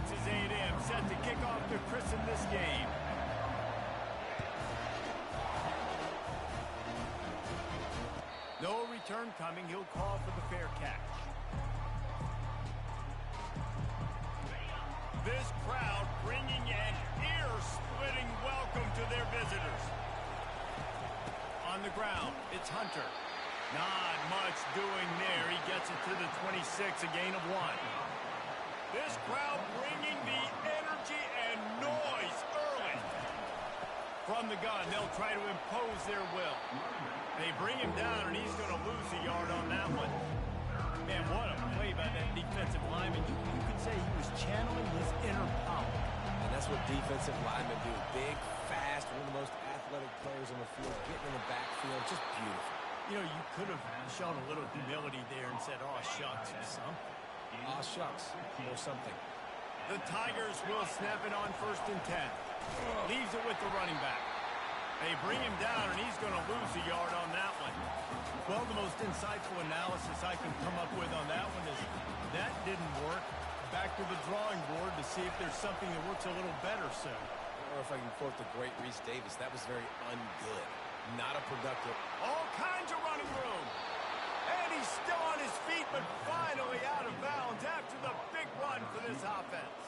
Texas A&M set to kick off to christen this game. No return coming. He'll call for the fair catch. This crowd bringing an ear-splitting welcome to their visitors. On the ground, it's Hunter. Not much doing there. He gets it to the 26, a gain of 1. This crowd bringing the energy and noise early. From the gun, they'll try to impose their will. They bring him down, and he's going to lose a yard on that one. Man, what a play by that defensive lineman. You could say he was channeling his inner power. And that's what defensive linemen do. Big, fast, one of the most athletic players on the field, getting in the backfield, just beautiful. You know, you could have shown a little humility there and said, "Aw, shucks," or something. Aw, shucks, or something. The Tigers will snap it on 1st and 10. Leaves it with the running back. They bring him down, and he's going to lose a yard on that one. Well, the most insightful analysis I can come up with on that one is that didn't work. Back to the drawing board to see if there's something that works a little better, sir. Or if I can quote the great Reese Davis, that was very ungood. Not a productive. All kinds of running room. And he's still on his feet, but finally out of bounds after the big run for this offense.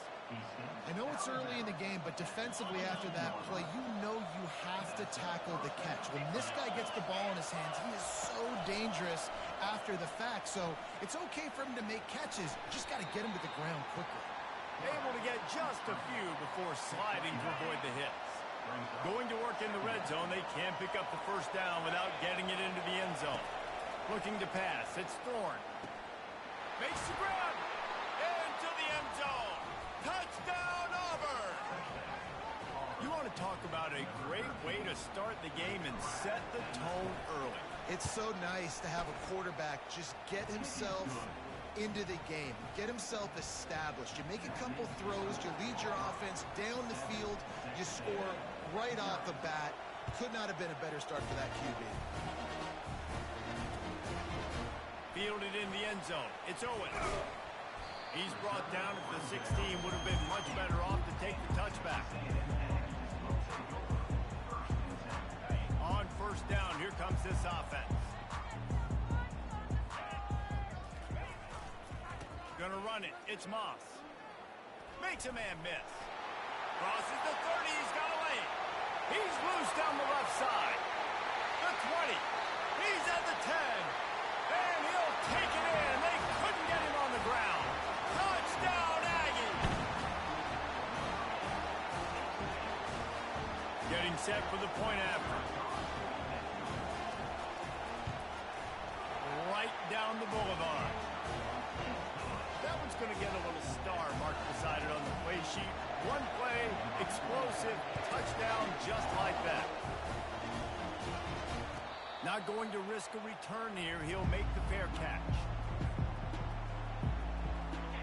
I know it's early in the game, but defensively after that play, you know you have to tackle the catch. When this guy gets the ball in his hands, he is so dangerous after the fact. So it's okay for him to make catches. Just got to get him to the ground quickly. Able to get just a few before sliding to avoid the hits. Going to work in the red zone, they can't pick up the first down without getting it into the end zone. Looking to pass, it's Thorne. Makes the grab. Into the end zone. Touchdown, Auburn! You want to talk about a great way to start the game and set the tone early. It's so nice to have a quarterback just get himself into the game, get himself established. You make a couple throws, you lead your offense down the field, you score right off the bat. Could not have been a better start for that QB. Fielded in the end zone. It's Owen. He's brought down at the 16. Would have been much better off to take the touchback. On 1st down, here comes this offense. Gonna run it. It's Moss. Makes a man miss. Crosses the 30. He's got a lane. He's loose down the left side. The 20. He's at the 10. And he'll take it in. They couldn't get him on the ground. Touchdown, Aggie! Getting set for the point after. Right down the boulevard. That one's going to get a little star marked beside it on the play sheet. One play, explosive, touchdown just like that. Not going to risk a return here. He'll make the fair catch.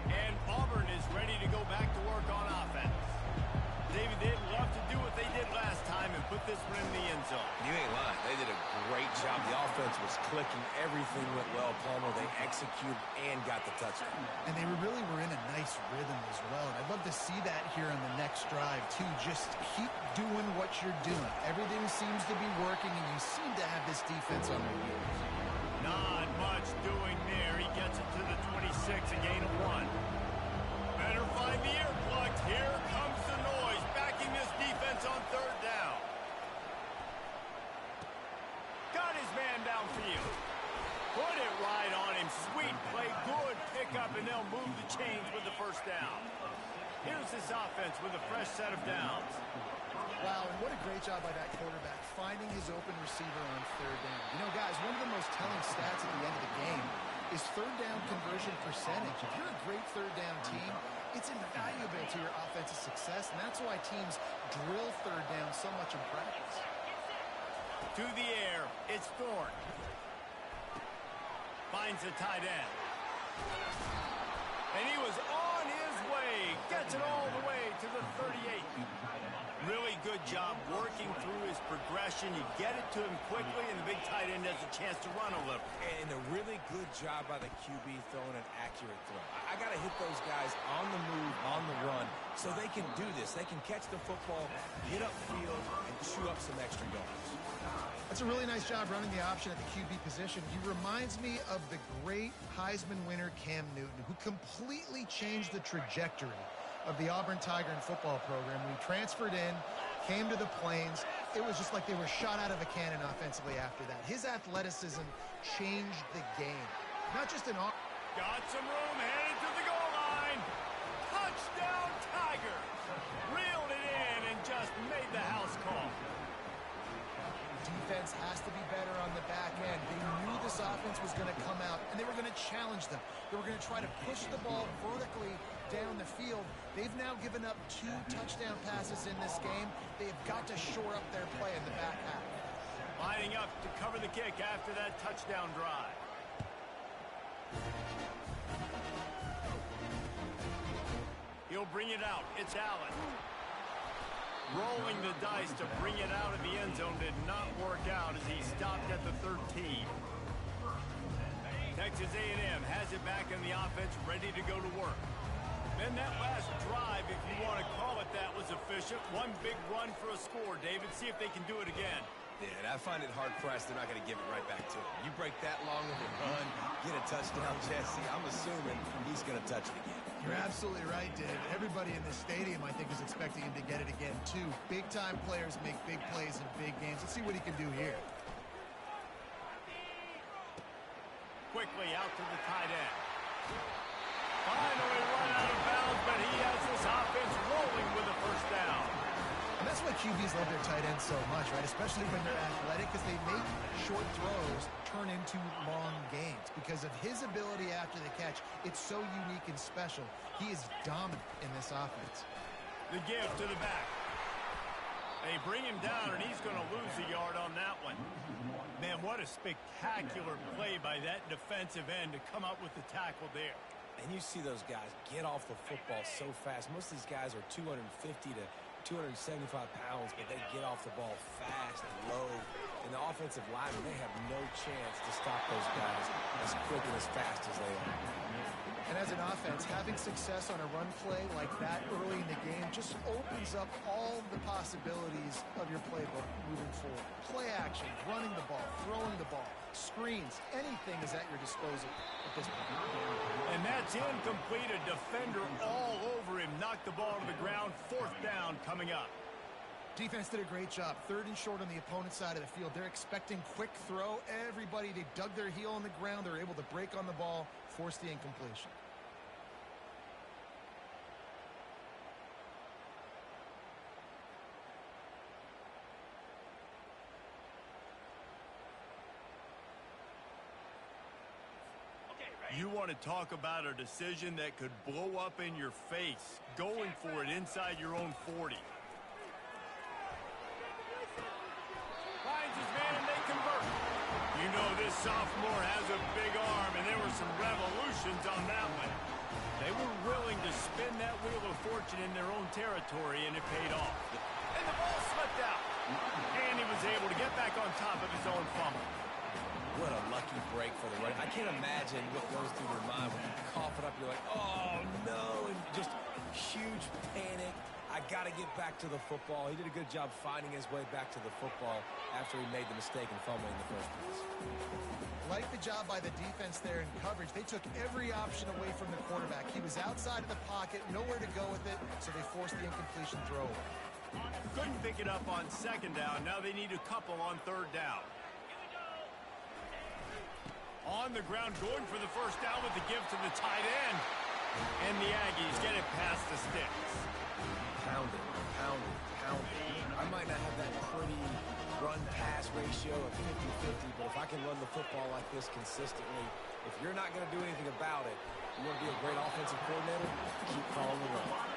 And Auburn is ready to go back to work on offense. David, they'd love to do what they did last time and put this one in the end zone. You ain't lying. They did a great job. The offense was clicking. Everything went well, Palmer. They executed and got the touchdown. And they really were in a nice rhythm as well. And I'd love to see that here on the next drive, too. Just keep doing what you're doing. Everything seems to be working, and you seem to have this defense on their heels. Not much doing there. He gets it to the 26, a gain of 1. Better find the earplugs. Here comes the noise, backing this defense on 3rd down. Got his man downfield. Put it right on him. Sweet play, good pickup, and they'll move the chains with the 1st down. Here's this offense with a fresh set of downs. Wow, and what a great job by that quarterback, finding his open receiver on 3rd down. You know, guys, one of the most telling stats at the end of the game is 3rd down conversion percentage. If you're a great 3rd down team, it's invaluable to your offensive success, and that's why teams drill 3rd down so much in practice. To the air, it's Thorne. Finds the tight end. And he was on his way. Gets it all the way to the 38. Really good good job working through his progression. You get it to him quickly, and the big tight end has a chance to run a little. And a really good job by the QB throwing an accurate throw. I got to hit those guys on the move, on the run, so they can do this. They can catch the football, get upfield, and chew up some extra yards. That's a really nice job running the option at the QB position. He reminds me of the great Heisman winner Cam Newton, who completely changed the trajectory of the Auburn Tiger and football program. When he transferred in, came to the Plains, it was just like they were shot out of a cannon offensively after that. His athleticism changed the game. Not just in Auburn. Got some room, headed to the goal line. Touchdown, Tiger. Reeled it in and just made the house call. Defense has to be better on the back end. They knew this offense was going to come out, and they were going to challenge them. They were going to try to push the ball vertically down the field. They've now given up 2 touchdown passes in this game. They've got to shore up their play in the back half. Lining up to cover the kick after that touchdown drive. He'll bring it out. It's Allen. Rolling the dice to bring it out of the end zone did not work out as he stopped at the 13. Texas A&M has it back in the offense, ready to go to work. Then that last drive, if you want to call it that, was efficient. One big run for a score, David. See if they can do it again. Yeah, and I find it hard-pressed they're not going to give it right back to him. You break that long of a run, get a touchdown, Jesse, I'm assuming he's going to touch it again. You're absolutely right, David. Everybody in this stadium, I think, is expecting him to get it again, too. Big-time players make big plays in big games. Let's see what he can do here. Quickly out to the tight end. Finally run out of bounds, but he has this offense rolling with a first down. And that's why QBs love their tight ends so much, right? Especially when they're athletic, because they make short throws turn into long gains. Because of his ability after the catch, it's so unique and special. He is dominant in this offense. The give to the back. They bring him down, and he's going to lose a yard on that one. Man, what a spectacular play by that defensive end to come up with the tackle there. And you see those guys get off the football so fast. Most of these guys are 250 to 275 pounds, but they get off the ball fast and low. And the offensive linemen, they have no chance to stop those guys as quick and as fast as they are. And as an offense, having success on a run play like that early in the game just opens up all the possibilities of your playbook moving forward. Play action, running the ball, throwing the ball, screens, anything is at your disposal at this point. And that's incomplete. A defender all over him. Knocked the ball to the ground. 4th down coming up. Defense did a great job. 3rd and short on the opponent's side of the field. They're expecting quick throw. Everybody, they dug their heel on the ground. They're able to break on the ball, force the incompletion. You want to talk about a decision that could blow up in your face, going for it inside your own 40. Finds his man and they convert. You know this sophomore has a big arm, and there were some revolutions on that one. They were willing to spin that wheel of fortune in their own territory, and it paid off. And the ball slipped out. And he was able to get back on top of his own fumble. What a lucky break for the running. I can't imagine what goes through your mind when you cough it up. You're like, oh, no, and just huge panic. I got to get back to the football. He did a good job finding his way back to the football after he made the mistake in fumbling in the first place. Like the job by the defense there in coverage. They took every option away from the quarterback. He was outside of the pocket, nowhere to go with it, so they forced the incompletion throw. Couldn't pick it up on 2nd down. Now they need a couple on 3rd down. On the ground, going for the first down with the give to the tight end. And the Aggies get it past the sticks. Pound it, pound it, pound it. I might not have that pretty run-pass ratio of 50-50, but if I can run the football like this consistently, if you're not going to do anything about it, you want to be a great offensive coordinator, keep calling the run.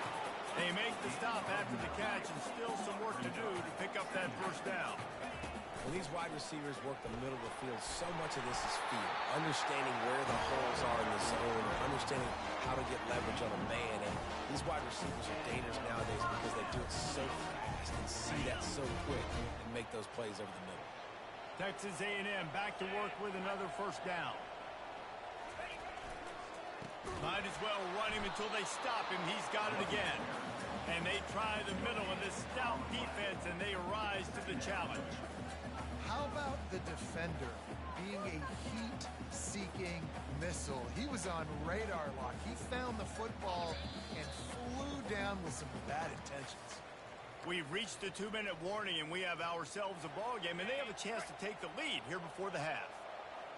They make the stop after the catch, and still some work to do to pick up that first down. When these wide receivers work the middle of the field, so much of this is feel. Understanding where the holes are in the zone, understanding how to get leverage on a man. And these wide receivers are dangerous nowadays because they do it so fast and see that so quick and make those plays over the middle. Texas A&M back to work with another first down. Might as well run him until they stop him. He's got it again. And they try the middle of this stout defense, and they rise to the challenge. How about the defender being a heat-seeking missile? He was on radar lock. He found the football and flew down with some bad intentions. We've reached the 2-minute warning, and we have ourselves a ball game, and they have a chance to take the lead here before the half.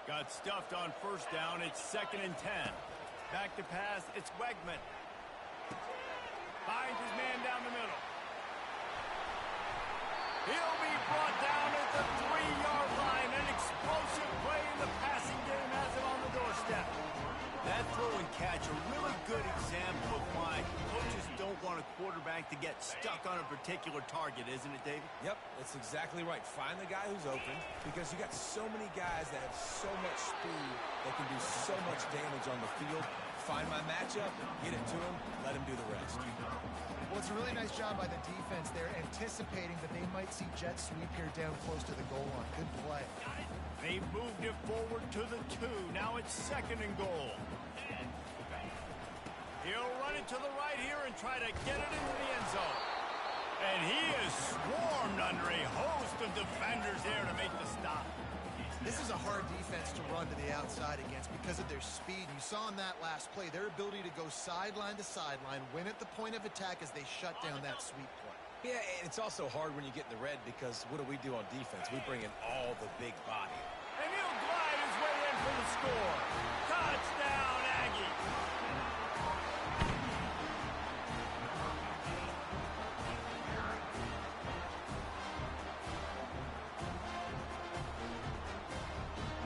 Got stuffed on first down. It's 2nd and 10. Back to pass. It's Wegman. Finds his man down the middle. He'll be brought down at the 3-yard line. An explosive play in the passing game has him on the doorstep. That throw and catch, a really good example of why coaches don't want a quarterback to get stuck on a particular target, isn't it, David? Yep, that's exactly right. Find the guy who's open because you got so many guys that have so much speed that can do so much damage on the field. Find my matchup, get it to him, let him do the rest. Well, it's a really nice job by the defense there, anticipating that they might see jet sweep here down close to the goal line. Good play. They moved it forward to the 2. Now it's 2nd and goal. He'll run it to the right here and try to get it into the end zone. And he is swarmed under a host of defenders there to make the stop. This is a hard defense to run to the outside against because of their speed. You saw in that last play their ability to go sideline to sideline, win at the point of attack as they shut down that sweep play. Yeah, and it's also hard when you get in the red because what do we do on defense? We bring in all the big body. And he'll glide his way in for the score. Touchdown, Aggie.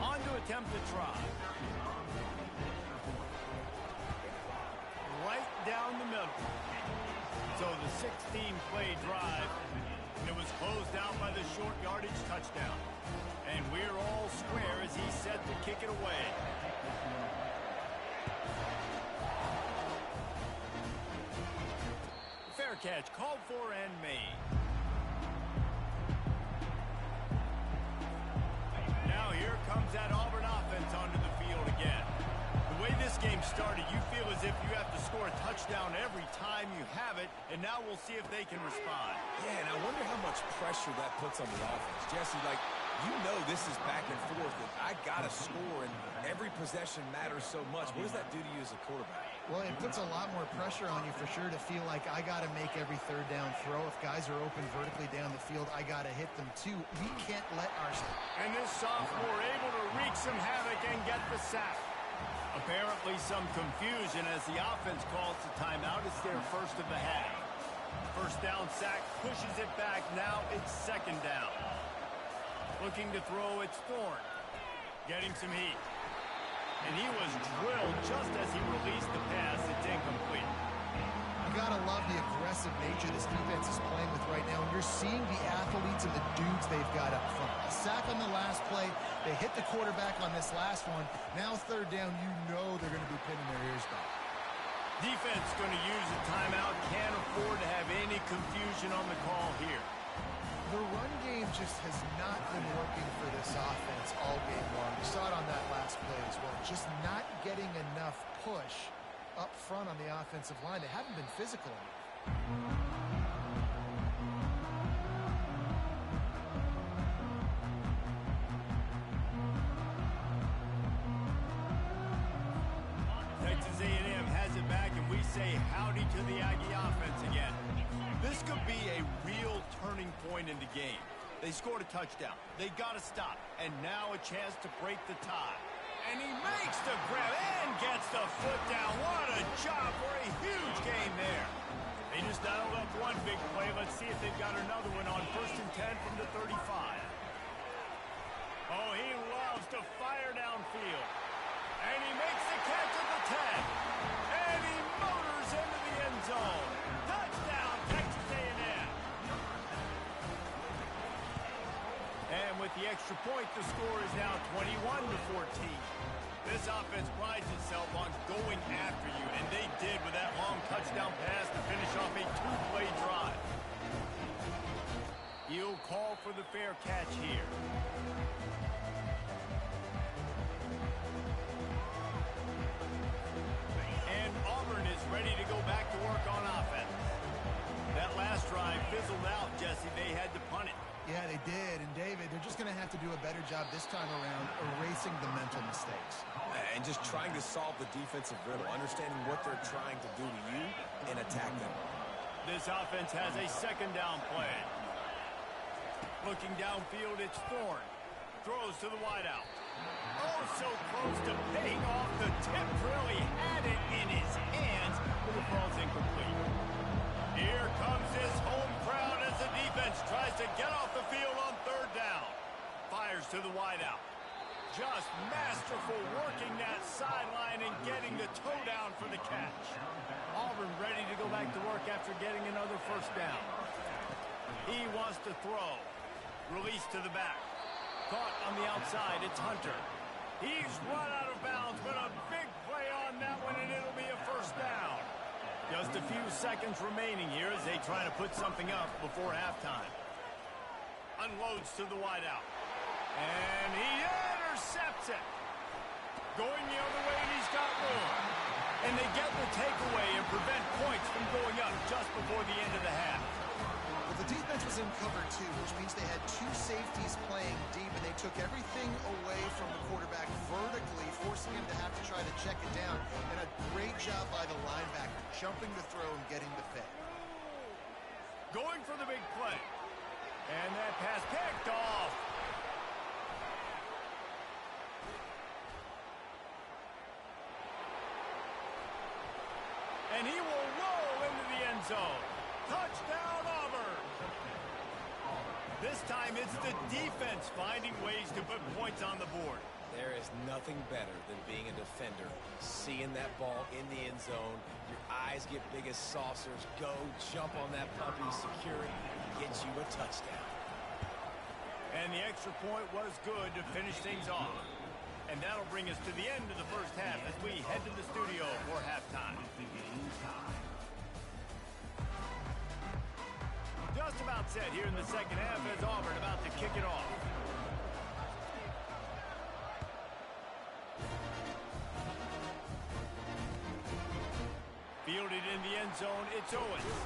On to attempt to try. Right down the middle. So the 16-play drive, and it was closed out by the short yardage touchdown. And we're all square as he's set to kick it away. Fair catch called for and made. Now here comes that Auburn offense onto the field again. The way this game started, you feel as if you have to score a touchdown every time you have it, and now we'll see if they can respond. Yeah, and I wonder how much pressure that puts on the offense. Jesse, like, you know this is back and forth, and I got to score, and every possession matters so much. What does that do to you as a quarterback? Well, it puts a lot more pressure on you for sure to feel like I got to make every third down throw. If guys are open vertically down the field, I got to hit them too. We can't let our... And this sophomore able to wreak some havoc and get the sack. Apparently some confusion as the offense calls the timeout. It's their first of the half. First down sack pushes it back. Now it's 2nd down. Looking to throw, it's Thorne. Getting some heat. And he was drilled just as he released the pass. It's incomplete. You gotta love the aggressive nature this defense is playing with right now. And you're seeing the athletes and the dudes they've got up front. A sack on the last play. They hit the quarterback on this last one. Now 3rd down, you know they're going to be pinning their ears back. Defense going to use a timeout. Can't afford to have any confusion on the call here. The run game just has not been working for this offense all game long. We saw it on that last play as well. Just not getting enough push up front on the offensive line. They haven't been physical enough. Texas A&M has it back, and we say howdy to the Aggie offense again. This could be a real turning point in the game. They scored a touchdown. They got to stop. And now a chance to break the tie. And he makes the grab and gets the foot down. What a job for a huge game there. They just dialed up one big play. Let's see if they've got another one on 1st and 10 from the 35. Oh, he loves to fire downfield. And he makes the catch at the 10. And he motors into the end zone. Touchdown, Texas A&M. And with the extra point, the score is now 21-14. This offense prides itself on going after you, and they did with that long touchdown pass to finish off a two-play drive. He'll call for the fair catch here. And Auburn is ready to go back to work on offense. That last drive fizzled out, Jesse. They had to punt it. Yeah, they did. And, David, they're just going to have to do a better job this time around erasing the mental mistakes. And just trying to solve the defensive riddle, understanding what they're trying to do to you and attack them. This offense has a second down play. Looking downfield, it's Thorne. Throws to the wideout. Oh, so close to paying off the tip. Really had it in his hands, but the ball's incomplete. Here comes his home crowd as the defense tries to get off the field on third down. Fires to the wideout. Just masterful working that sideline and getting the toe down for the catch. Auburn ready to go back to work after getting another first down. He wants to throw. Release to the back. Caught on the outside. It's Hunter. He's run out of bounds, but a big play on that one, and it'll be a first down. Just a few seconds remaining here as they try to put something up before halftime. Unloads to the wideout. And he intercepts it. Going the other way, and he's got room. And they get the takeaway and prevent points from going up just before the end of the half. Well, the defense was in cover two, which means they had two safeties playing deep, and they took everything away from the quarterback vertically, forcing him to have to try to check it down. And a great job by the linebacker, jumping the throw and getting the pick. Going for the big play. And that pass picked off. And he will roll into the end zone. Touchdown, Auburn. This time it's the defense finding ways to put points on the board. There is nothing better than being a defender, seeing that ball in the end zone. Your eyes get big as saucers. Go, jump on that puppy, secure it, get you a touchdown. And the extra point was good to finish things off. And that'll bring us to the end of the first half as we head to the studio for halftime. Just about set here in the second half as Auburn about to kick it off. Fielded in the end zone, it's Owens.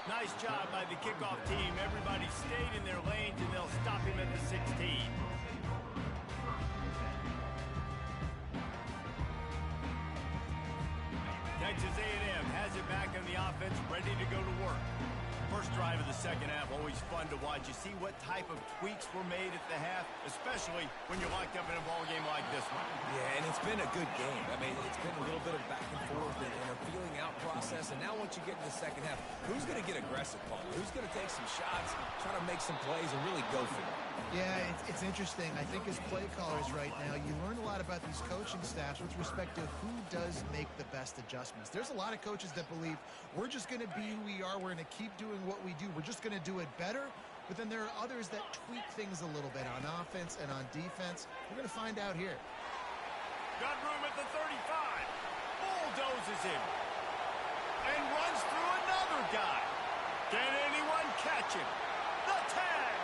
Nice job by the kickoff team. Everybody stayed in their lanes, and they'll stop him at the 16. Texas A&M has it back on the offense, ready to go to work. First drive of the second half, always fun to watch. You see what type of tweaks were made at the half, especially when you're locked up in a ball game like this one. Yeah, and it's been a good game. I mean, it's been a little bit of back and forth and a feeling out process. And now once you get in the second half, who's going to get aggressive, Paul? Who's going to take some shots, try to make some plays, and really go for it? Yeah, it's interesting. I think as play callers right now, you learn a lot about these coaching staffs with respect to who does make the best adjustments. There's a lot of coaches that believe we're just going to be who we are. We're going to keep doing what we do. We're just going to do it better. But then there are others that tweak things a little bit on offense and on defense. We're going to find out here. Got room at the 35. Bulldozes him. And runs through another guy. Can anyone catch him? The tag.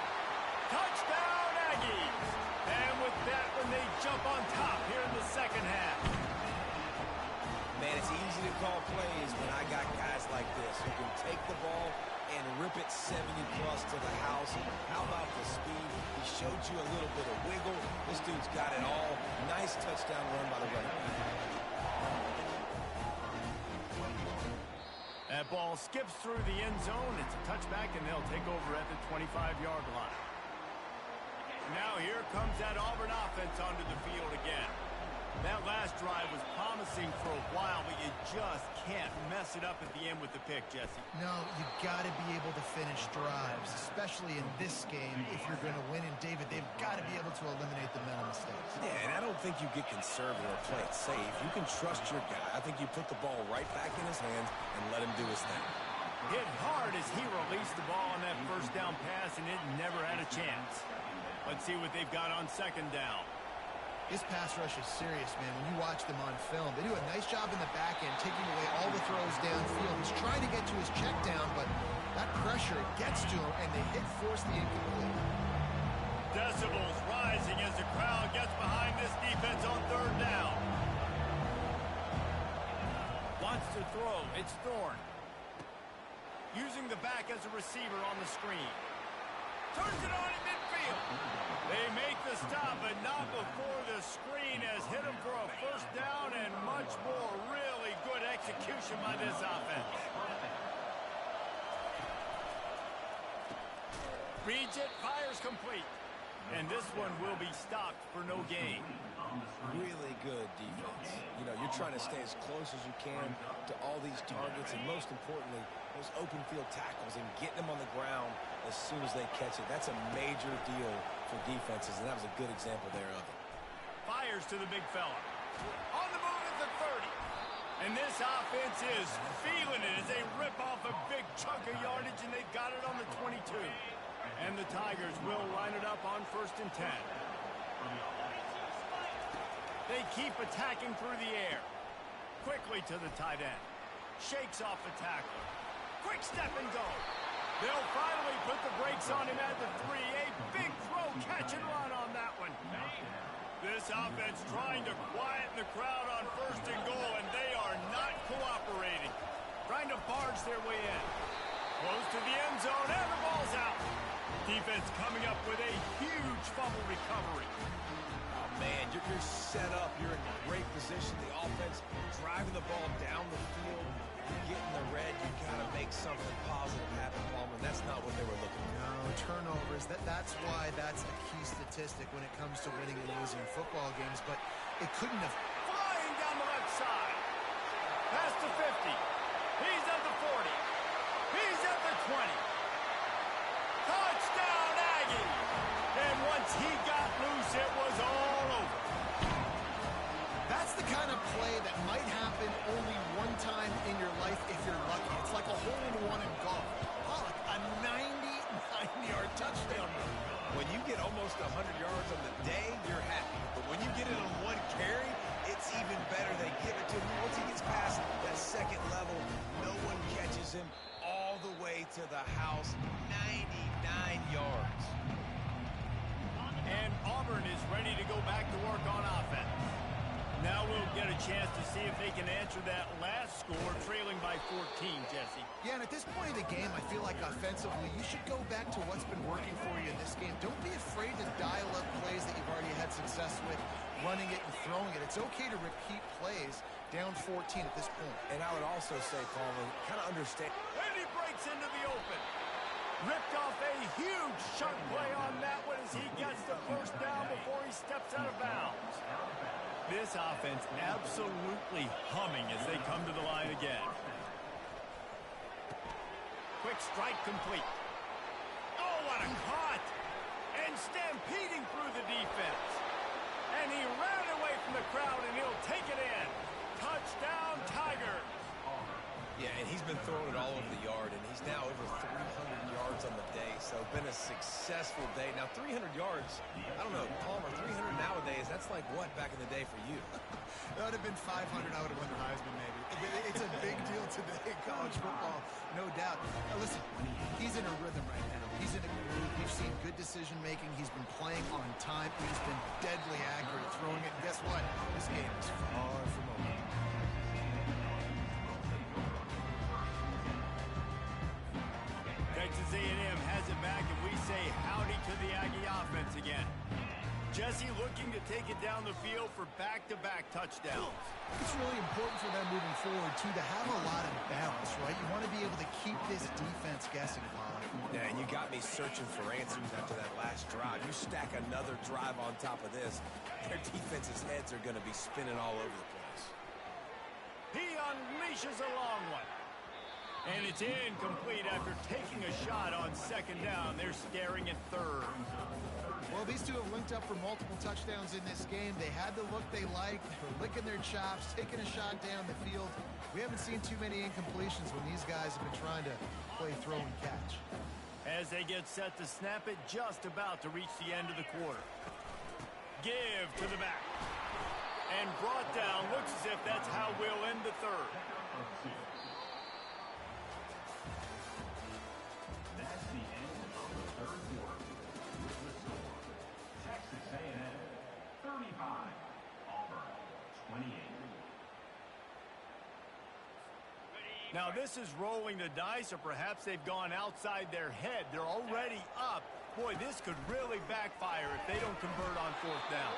Touchdown, Aggies. And with that one, they jump on top here in the second half. Man, it's easy to call plays when I got guys like this who can take the ball and rip it 70-plus to the house. How about the speed? He showed you a little bit of wiggle. This dude's got it all. Nice touchdown run by the running back. That ball skips through the end zone. It's a touchback, and they'll take over at the 25-yard line. Now here comes that Auburn offense onto the field again. That last drive was promising for a while, but you just can't mess it up at the end with the pick, Jesse. No, you got to be able to finish drives, especially in this game. If you're going to win, and David, they've got to be able to eliminate the mental mistakes. Yeah, and I don't think you get conservative or play it safe. You can trust your guy. I think you put the ball right back in his hands and let him do his thing. Hit hard as he released the ball on that first down pass, and it never had a chance. Let's see what they've got on second down. This pass rush is serious, man. When you watch them on film, they do a nice job in the back end, taking away all the throws downfield. He's trying to get to his check down, but that pressure gets to him, and they force the incomplete. Decibels rising as the crowd gets behind this defense on third down. Wants to throw. It's Thorne. Using the back as a receiver on the screen. Turns it on in midfield. They make the stop, but not before the screen has hit him for a first down and much more. Really good execution by this offense. Reads it, fires complete. And this one will be stopped for no gain. Really good defense. You know, you're trying to stay as close as you can to all these targets, and most importantly, those open field tackles and getting them on the ground as soon as they catch it. That's a major deal for defenses, and that was a good example there of it. Fires to the big fella. On the move at the 30. And this offense is feeling it as they rip off a big chunk of yardage, and they've got it on the 22. And the Tigers will line it up on 1st and 10. They keep attacking through the air. Quickly to the tight end. Shakes off the tackle. Quick step and go. They'll finally put the brakes on him at the 3. A big throw, catch and run on that one. This offense trying to quieten the crowd on 1st and goal, and they are not cooperating. Trying to barge their way in. Close to the end zone, and the ball's out. Defense coming up with a huge fumble recovery. Oh, man, you're set up. You're in great position. The offense driving the ball down the field. Getting the red, you got to make something positive happen, Palmer. That's not what they were looking for. No, turnovers. That's why that's a key statistic when it comes to winning and losing football games. But it couldn't have. Flying down the left side. Past the 50. He's at the 40. He's at the 20. Touchdown, Aggie! And once he got loose, it was all over. That's the kind of play that might happen only one time in your life if you're lucky. It's like a hole-in-one in golf. Pollock, a 99-yard touchdown run. When you get almost 100 yards on the day, you're happy. But when you get it on one carry, it's even better. They give it to him. Once he gets past that second level, no one catches him all the way to the house. 99 yards. And Auburn is ready to go back to work on offense. Now we'll get a chance to see if they can answer that last score, trailing by 14, Jesse. Yeah, and at this point of the game, I feel like offensively, you should go back to what's been working for you in this game. Don't be afraid to dial up plays that you've already had success with, running it and throwing it. It's okay to repeat plays down 14 at this point. And I would also say, Palmer, kind of understand. And he breaks into the open. Ripped off a huge chunk play on that one as he gets the first down before he steps out of bounds. This offense absolutely humming as they come to the line again. Quick strike complete. Oh, what a cut! And stampeding through the defense. And he ran away from the crowd, and he'll take it in. Touchdown, Tigers! Yeah, and he's been throwing it all over the yard, and he's now over 300 yards on the day, so been a successful day. Now, 300 yards, I don't know, Palmer, 300 nowadays, that's like what back in the day for you? That would have been 500. I would have won the Heisman, maybe. It's a big deal today in college football, no doubt. Now, listen, he's in a rhythm right now. He's in a groove. We've seen good decision-making. He's been playing on time. He's been deadly accurate throwing it. And guess what? This game is far from over. Texas A&M has it back, and we say howdy to the Aggie offense again. Jesse looking to take it down the field for back-to-back touchdowns. It's really important for them moving forward, too, to have a lot of balance, right? You want to be able to keep this defense guessing, Bob. Yeah, and you got me searching for answers after that last drive. You stack another drive on top of this, their defense's heads are going to be spinning all over the place. He unleashes a long one. And it's incomplete after taking a shot on second down. They're staring at third. Well, these two have linked up for multiple touchdowns in this game. They had the look they liked. They're licking their chops, taking a shot down the field. We haven't seen too many incompletions when these guys have been trying to play throw and catch. As they get set to snap it, just about to reach the end of the quarter. Give to the back. And brought down. Looks as if that's how we'll end the third. That's the end of the third quarter. With the score, Texas A&M 35, Auburn 28. Now this is rolling the dice, or perhaps they've gone outside their head. They're already up. Boy, this could really backfire if they don't convert on fourth down.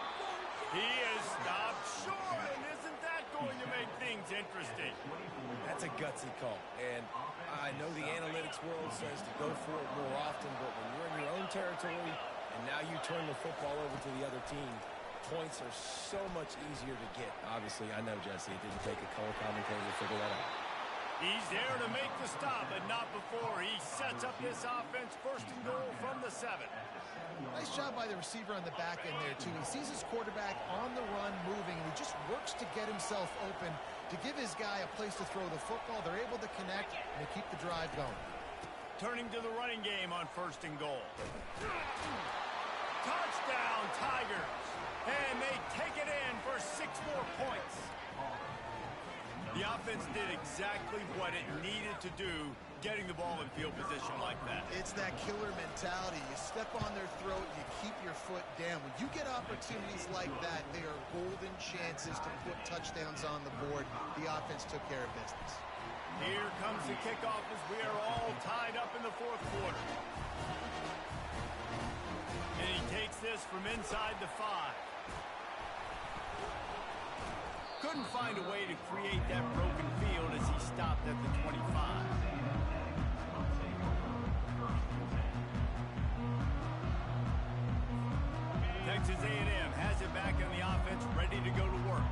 He is stopped short, and isn't that going to make things interesting? That's a gutsy call. And I know the analytics world says to go for it more often, but when you're in your own territory and now you turn the football over to the other team, points are so much easier to get. Obviously, I know, Jesse, it didn't take a color commentator to figure that out. He's there to make the stop, but not before he sets up this offense. First and goal from the 7. Nice job by the receiver on the back end there, too. He sees his quarterback on the run moving, and he just works to get himself open to give his guy a place to throw the football. They're able to connect, and they keep the drive going. Turning to the running game on first and goal. Touchdown, Tigers. And they take it in for 6 more points. The offense did exactly what it needed to do, getting the ball in field position like that. It's that killer mentality. You step on their throat, you keep your foot down. When you get opportunities like that, they are golden chances to put touchdowns on the board. The offense took care of business. Here comes the kickoff as we are all tied up in the fourth quarter. And he takes this from inside the 5. Couldn't find a way to create that broken field as he stopped at the 25. Texas A&M has it back on the offense, ready to go to work.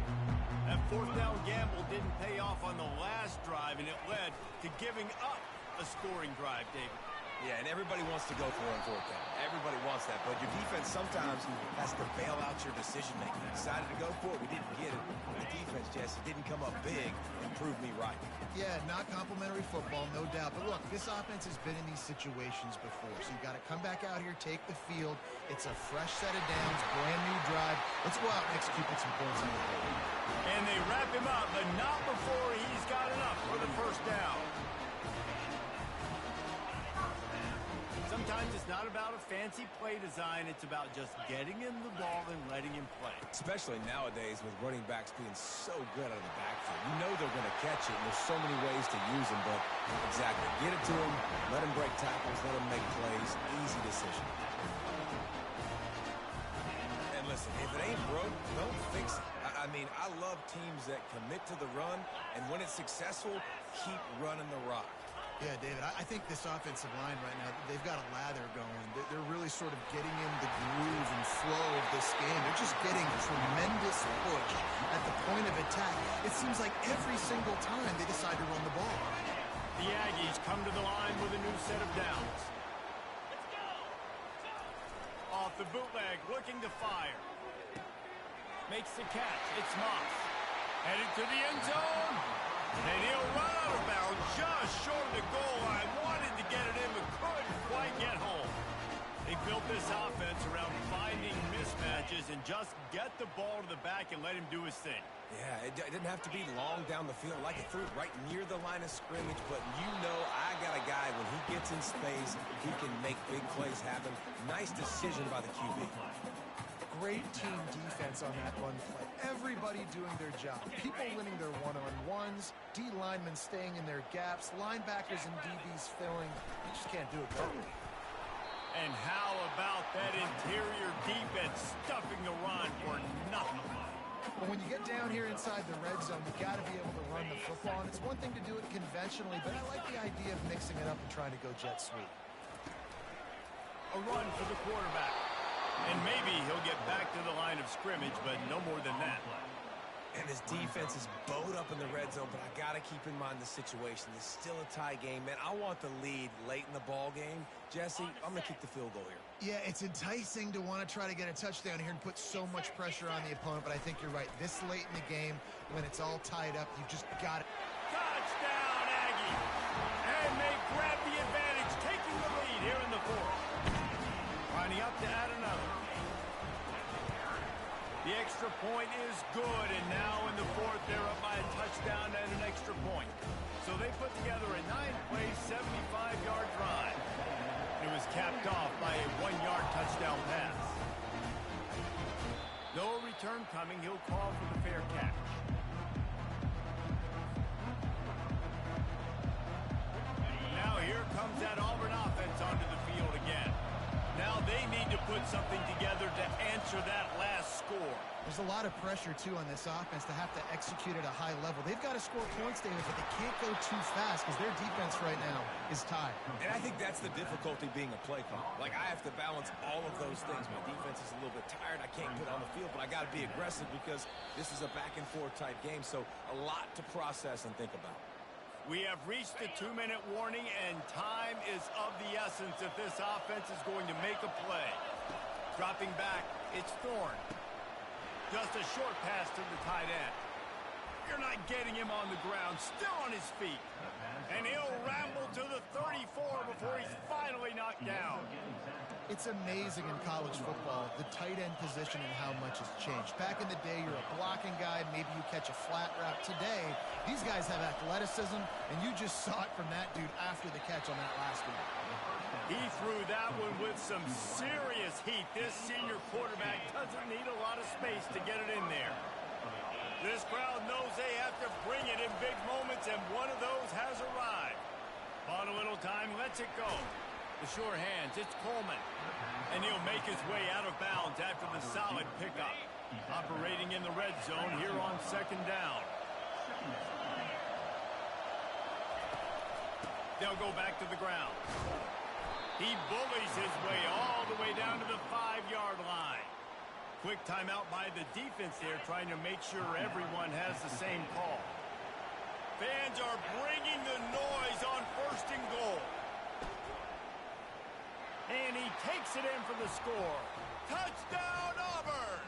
That fourth down gamble didn't pay off on the last drive, and it led to giving up a scoring drive, David. Yeah, and everybody wants to go for it on fourth down. Everybody wants that, but your defense sometimes has to bail out your decision-making. We decided to go for it. We didn't get it. The defense, Jesse, didn't come up big and prove me right. Yeah, not complimentary football, no doubt. But look, this offense has been in these situations before, so you got to come back out here, take the field. It's a fresh set of downs, brand new drive. Let's go out and execute, put some points on the board. And they wrap him up, but not before he's got enough for the first down. Sometimes it's not about a fancy play design. It's about just getting him the ball and letting him play. Especially nowadays with running backs being so good out of the backfield. You know they're going to catch it, and there's so many ways to use them, but exactly. Get it to him, let him break tackles, let him make plays. Easy decision. And listen, if it ain't broke, don't fix it. I mean, I love teams that commit to the run, and when it's successful, keep running the rock. Yeah, David, I think this offensive line right now, they've got a lather going. They're really sort of getting in the groove and flow of this game. They're just getting tremendous push at the point of attack. It seems like every single time they decide to run the ball. The Aggies come to the line with a new set of downs. Off the bootleg, looking to fire. Makes the catch. It's Moss. Headed to the end zone. And he'll run out of bounds just short of the goal line. Wanted to get it in, but couldn't quite get home. They built this offense around finding mismatches and just get the ball to the back and let him do his thing. Yeah, it didn't have to be long down the field. Like it threw it right near the line of scrimmage, but you know I got a guy, when he gets in space, he can make big plays happen. Nice decision by the QB. Great team defense on that run play. Everybody doing their job. People winning their one-on-ones, D linemen staying in their gaps, linebackers and DBs filling. You just can't do it perfectly. And how about that interior defense stuffing the run for nothing? But when you get down here inside the red zone, you've got to be able to run the football. And it's one thing to do it conventionally, but I like the idea of mixing it up and trying to go jet sweep. A run for the quarterback. And maybe he'll get back to the line of scrimmage, but no more than that. And this defense is bowed up in the red zone, but I got to keep in mind the situation. It's still a tie game, man. I want the lead late in the ball game. Jesse, I'm going to kick the field goal here. Yeah, it's enticing to want to try to get a touchdown here and put so much pressure on the opponent, but I think you're right. This late in the game, when it's all tied up, you just got it. Touchdown, Aggie! And they grab the advantage, taking the lead here in the fourth. Lining up to add another. The extra point is good, and now in the fourth, they're up by a touchdown and an extra point. So they put together a 9-play, 75-yard drive. It was capped off by a 1-yard touchdown pass. No return coming. He'll call for the fair catch. Now here comes that Auburn offense onto the field again. Now they need to put something together to answer that last score. There's a lot of pressure, too, on this offense to have to execute at a high level. They've got to score points, David, but they can't go too fast because their defense right now is tied. And I think that's the difficulty being a play caller. Like, I have to balance all of those things. My defense is a little bit tired. I can't get on the field, but I got to be aggressive because this is a back-and-forth type game, so a lot to process and think about. We have reached the 2-minute warning, and time is of the essence if this offense is going to make a play. Dropping back, it's Thorne. Just a short pass to the tight end. You're not getting him on the ground, still on his feet. And he'll ramble to the 34 before he's finally knocked down. It's amazing in college football, the tight end position and how much has changed. Back in the day, you're a blocking guy, maybe you catch a flat route. Today, these guys have athleticism, and you just saw it from that dude after the catch on that last one. He threw that one with some serious heat. This senior quarterback doesn't need a lot of space to get it in there. This crowd knows they have to bring it in big moments, and one of those has arrived. On a little time, lets it go. The sure hands, it's Coleman. And he'll make his way out of bounds after the solid pickup. Operating in the red zone here on second down. They'll go back to the ground. He bullies his way all the way down to the 5-yard line. Quick timeout by the defense there, trying to make sure everyone has the same call. Fans are bringing the noise on 1st and goal. And he takes it in for the score. Touchdown, Auburn!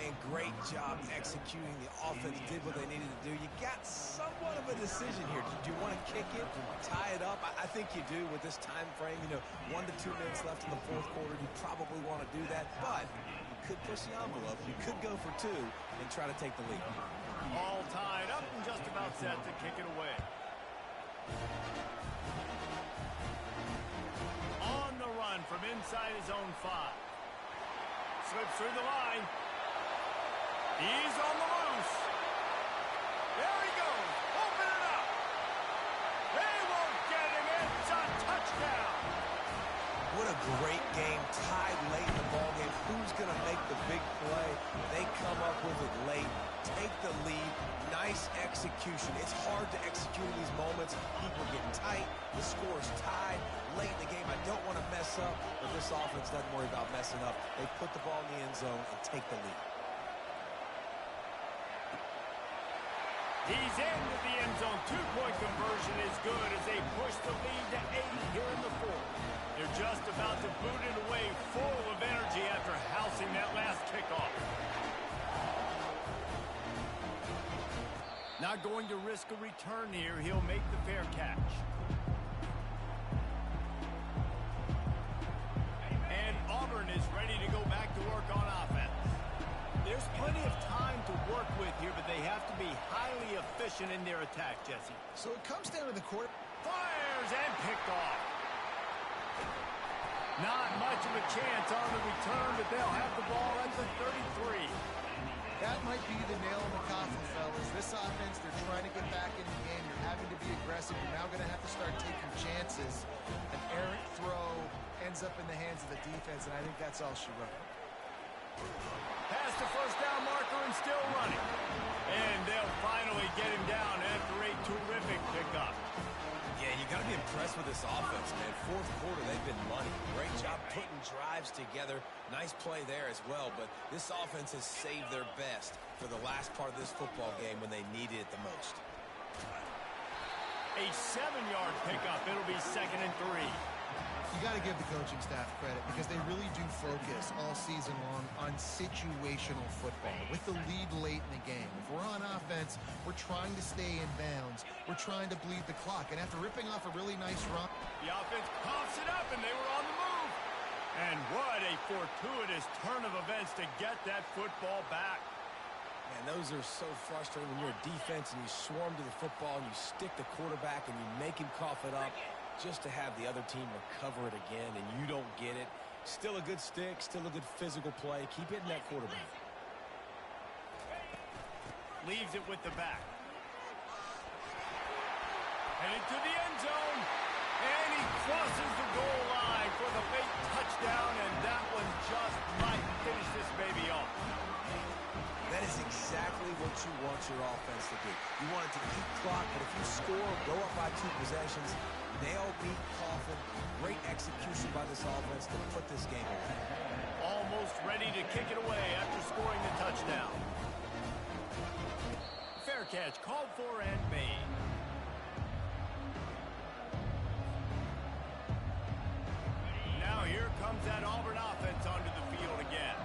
And great job executing. The offense did what they needed to do. You got somewhat of a decision here. Do you want to kick it, tie it up? I think you do with this time frame. 1 to 2 minutes left in the fourth quarter. You probably want to do that, but you could push the envelope. You could go for 2 and try to take the lead. All tied up and just about set to kick it away. On the run from inside his own 5. Slips through the line. He's on the loose. There he goes. Open it up. They won't get him. It's a touchdown. What a great game. Tied late in the ballgame. Who's going to make the big play? They come up with it late. Take the lead. Nice execution. It's hard to execute in these moments. People get tight. The score's tied. Late in the game, I don't want to mess up, but this offense doesn't worry about messing up. They put the ball in the end zone and take the lead. He's into the end zone. 2-point conversion is good as they push the lead to 8 here in the fourth. They're just about to boot it away, full of energy after housing that last kickoff. Not going to risk a return here. He'll make the fair catch. And Auburn is ready to go back to work on offense. There's plenty of time to work with here, but they have to be highly efficient in their attack, Jesse. So it comes down to the court. Fires and picked off. Not much of a chance on the return, but they'll have the ball at the 33. That might be the nail in the coffin, fellas. This offense, they're trying to get back in the game. You're having to be aggressive. You're now going to have to start taking chances. An errant throw ends up in the hands of the defense, and I think that's all she wrote. Past the first down marker and still running. And they'll finally get him down after a terrific pickup. Yeah, you got to be impressed with this offense, man. Fourth quarter, they've been money. Great job putting drives together. Nice play there as well, but this offense has saved their best for the last part of this football game when they needed it the most. A 7-yard pickup. It'll be 2nd and 3. You got to give the coaching staff credit because they really do focus all season long on situational football with the lead late in the game. If we're on offense, we're trying to stay in bounds. We're trying to bleed the clock. And after ripping off a really nice run, The offense coughs it up, and they were on the move. And what a fortuitous turn of events to get that football back. Man, those are so frustrating when you're a defense and you swarm to the football and you stick the quarterback and you make him cough it up just to have the other team recover it again and you don't get it. Still a good stick, still a good physical play. Keep hitting that quarterback. Leaves it with the back. Headed to the end zone. And he crosses the goal line for the late touchdown, and that one just might finish this baby off. That is exactly what you want your offense to do. You want it to eat clock, but if you score, go up by 2 possessions, nail, beat, coffin. Great execution by this offense to put this game away. Almost ready to kick it away after scoring the touchdown. Fair catch called for and made. Now here comes that Auburn offense onto the field again.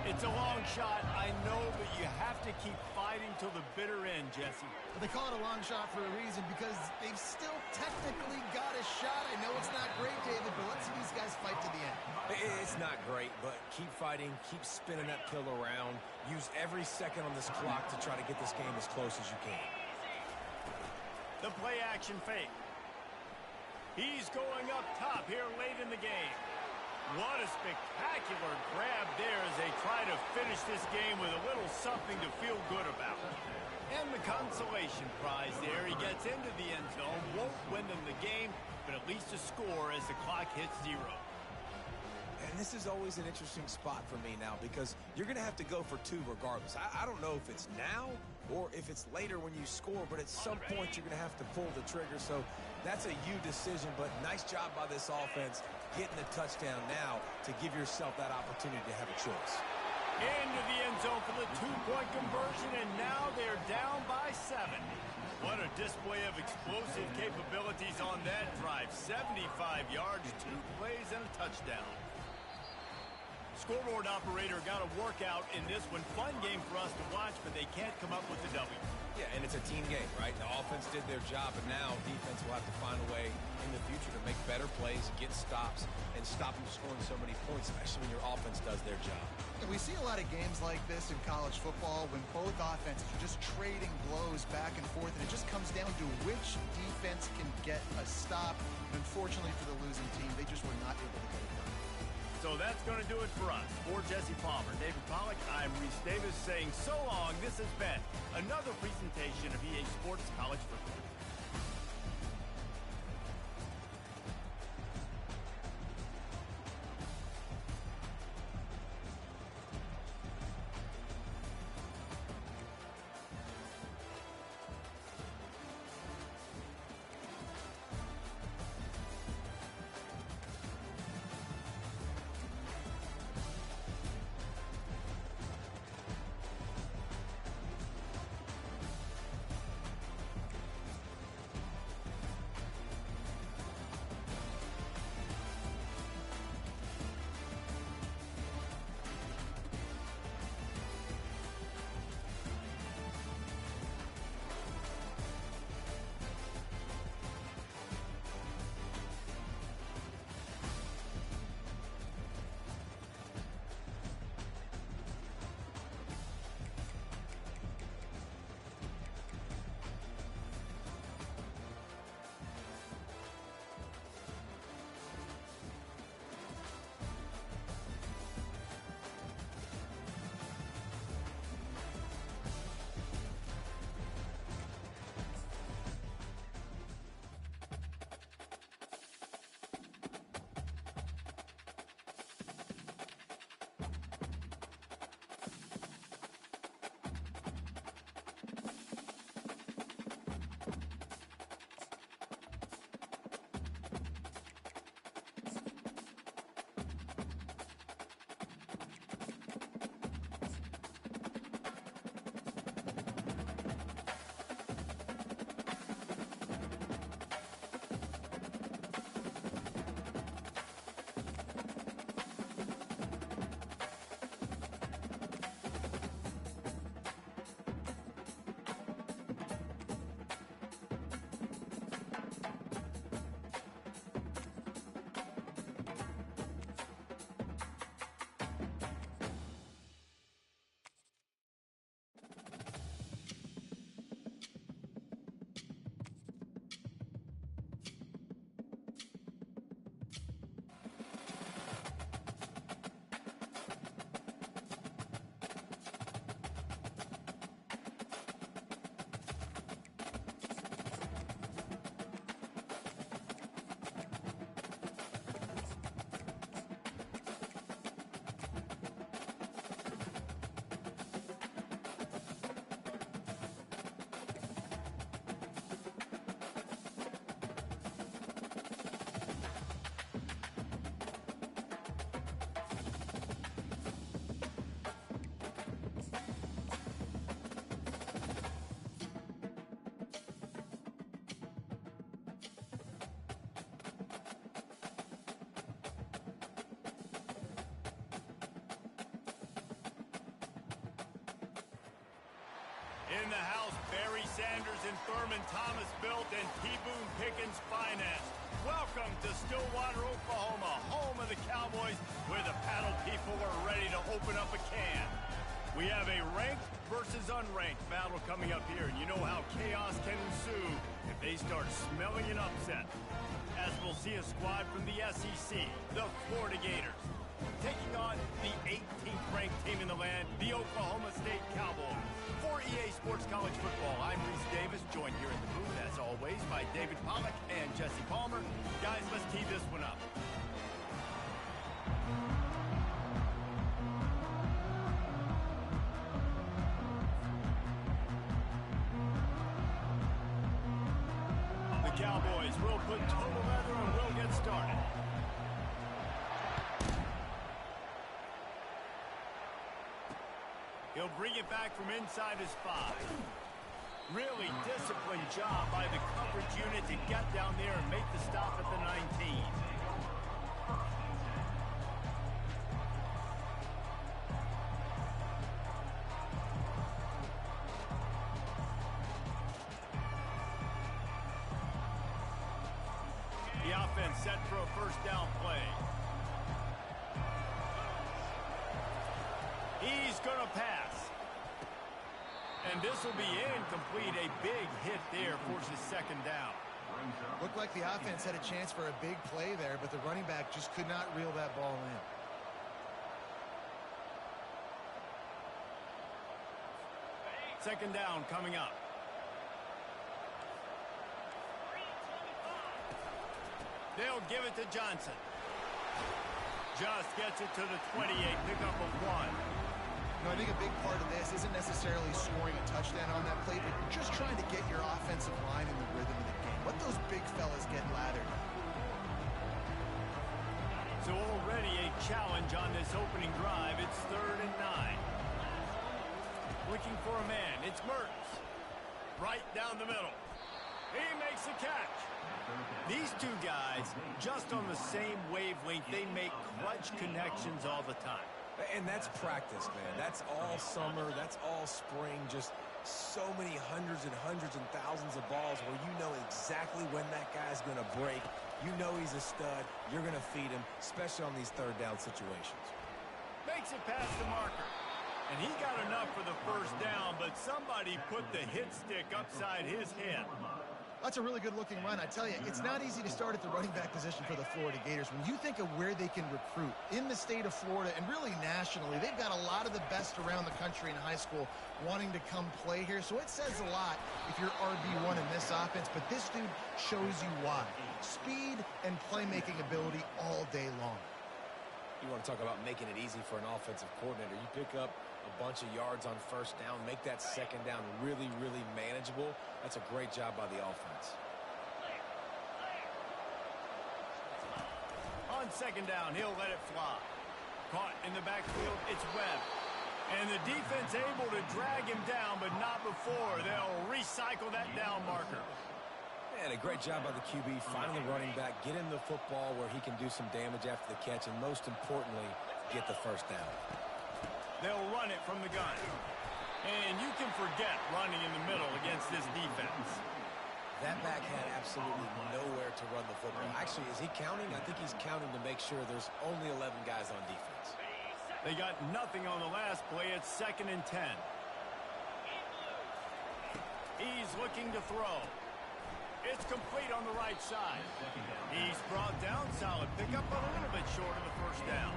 It's a long shot, I know, but you have to keep fighting till the bitter end, Jesse. they call it a long shot for a reason because they've still technically got a shot. I know it's not great, David, but let's see these guys fight to the end. It's not great, but keep fighting, keep spinning that pill around. Use every second on this clock to try to get this game as close as you can. The play action fake. He's going up top here late in the game. What a spectacular grab there as they try to finish this game with a little something to feel good about. And the consolation prize there. He gets into the end zone, won't win them the game, but at least a score as the clock hits 0. And this is always an interesting spot for me now because you're going to have to go for 2 regardless. I don't know if it's now or if it's later when you score, but at some point you're going to have to pull the trigger. So that's a you decision, but nice job by this offense getting the touchdown now to give yourself that opportunity to have a choice. Into the end zone for the 2-point conversion, and now they're down by 7. What a display of explosive capabilities on that drive. 75 yards, 2 plays, and a touchdown. Scoreboard operator got a workout in this one. Fun game for us to watch, but they can't come up with the W. Yeah, and it's a team game, right? The offense did their job, and now defense will have to find a way in the future to make better plays, get stops, and stop them scoring so many points, especially when your offense does their job. And we see a lot of games like this in college football when both offenses are just trading blows back and forth, and it just comes down to which defense can get a stop. And unfortunately for the losing team, they just were not able to get it done. So that's going to do it for us. For Jesse Palmer, David Pollack, I'm Reese Davis saying so long. This has been another presentation of EA Sports College Football. In the house, Barry Sanders and Thurman Thomas built and T. Boone Pickens financed. Welcome to Stillwater, Oklahoma, home of the Cowboys, where the paddle people are ready to open up a can. We have a ranked versus unranked battle coming up here, and you know how chaos can ensue if they start smelling an upset. As we'll see a squad from the SEC, the Florida Gators, taking on the 18th ranked team in the land, the Oklahoma State Cowboys. For EA Sports College Football, I'm Reese Davis, joined here in the booth, as always, by David Pollack and Jesse Palmer. Guys, let's tee this one up. The Cowboys will put total leather and we'll get started. He'll bring it back from inside his 5. Really disciplined job by the coverage unit to get down there and make the stop at the 19. The offense set for a first down play. He's going to pass. And this will be incomplete. A big hit there forces second down. Looked like the offense had a chance for a big play there, but the running back just could not reel that ball in. Second down coming up. They'll give it to Johnson. Just gets it to the 28, pickup of 1. I think a big part of this isn't necessarily scoring a touchdown on that play, but you're just trying to get your offensive line in the rhythm of the game. Let those big fellas get lathered. So already a challenge on this opening drive. It's 3rd and 9. Looking for a man. It's Mertz. Right down the middle. He makes the catch. These two guys, just on the same wavelength, they make clutch connections all the time. And that's practice, man. That's all summer. That's all spring. Just so many hundreds and thousands of balls where you know exactly when that guy's going to break. You know he's a stud. You're going to feed him, especially on these third down situations. Makes it past the marker. And he got enough for the first down, but somebody put the hit stick upside his head. That's a really good-looking run. I tell you, it's not easy to start at the running back position for the Florida Gators. When you think of where they can recruit in the state of Florida and really nationally, they've got a lot of the best around the country in high school wanting to come play here. So it says a lot if you're RB1 in this offense, but this dude shows you why. Speed and playmaking ability all day long. You want to talk about making it easy for an offensive coordinator. You pick up a bunch of yards on first down, make that second down really, really manageable. That's a great job by the offense. On second down, he'll let it fly. Caught in the backfield, it's Webb. And the defense able to drag him down, but not before. They'll recycle that down marker. And a great job by the QB, finding the running back, get him the football where he can do some damage after the catch, and most importantly, get the first down. They'll run it from the gun. And you can forget running in the middle against this defense. That back had absolutely nowhere to run the football. Actually, is he counting? I think he's counting to make sure there's only 11 guys on defense. They got nothing on the last play. It's 2nd and 10. He's looking to throw. It's complete on the right side. He's brought down, solid pickup, but a little bit short of the first down.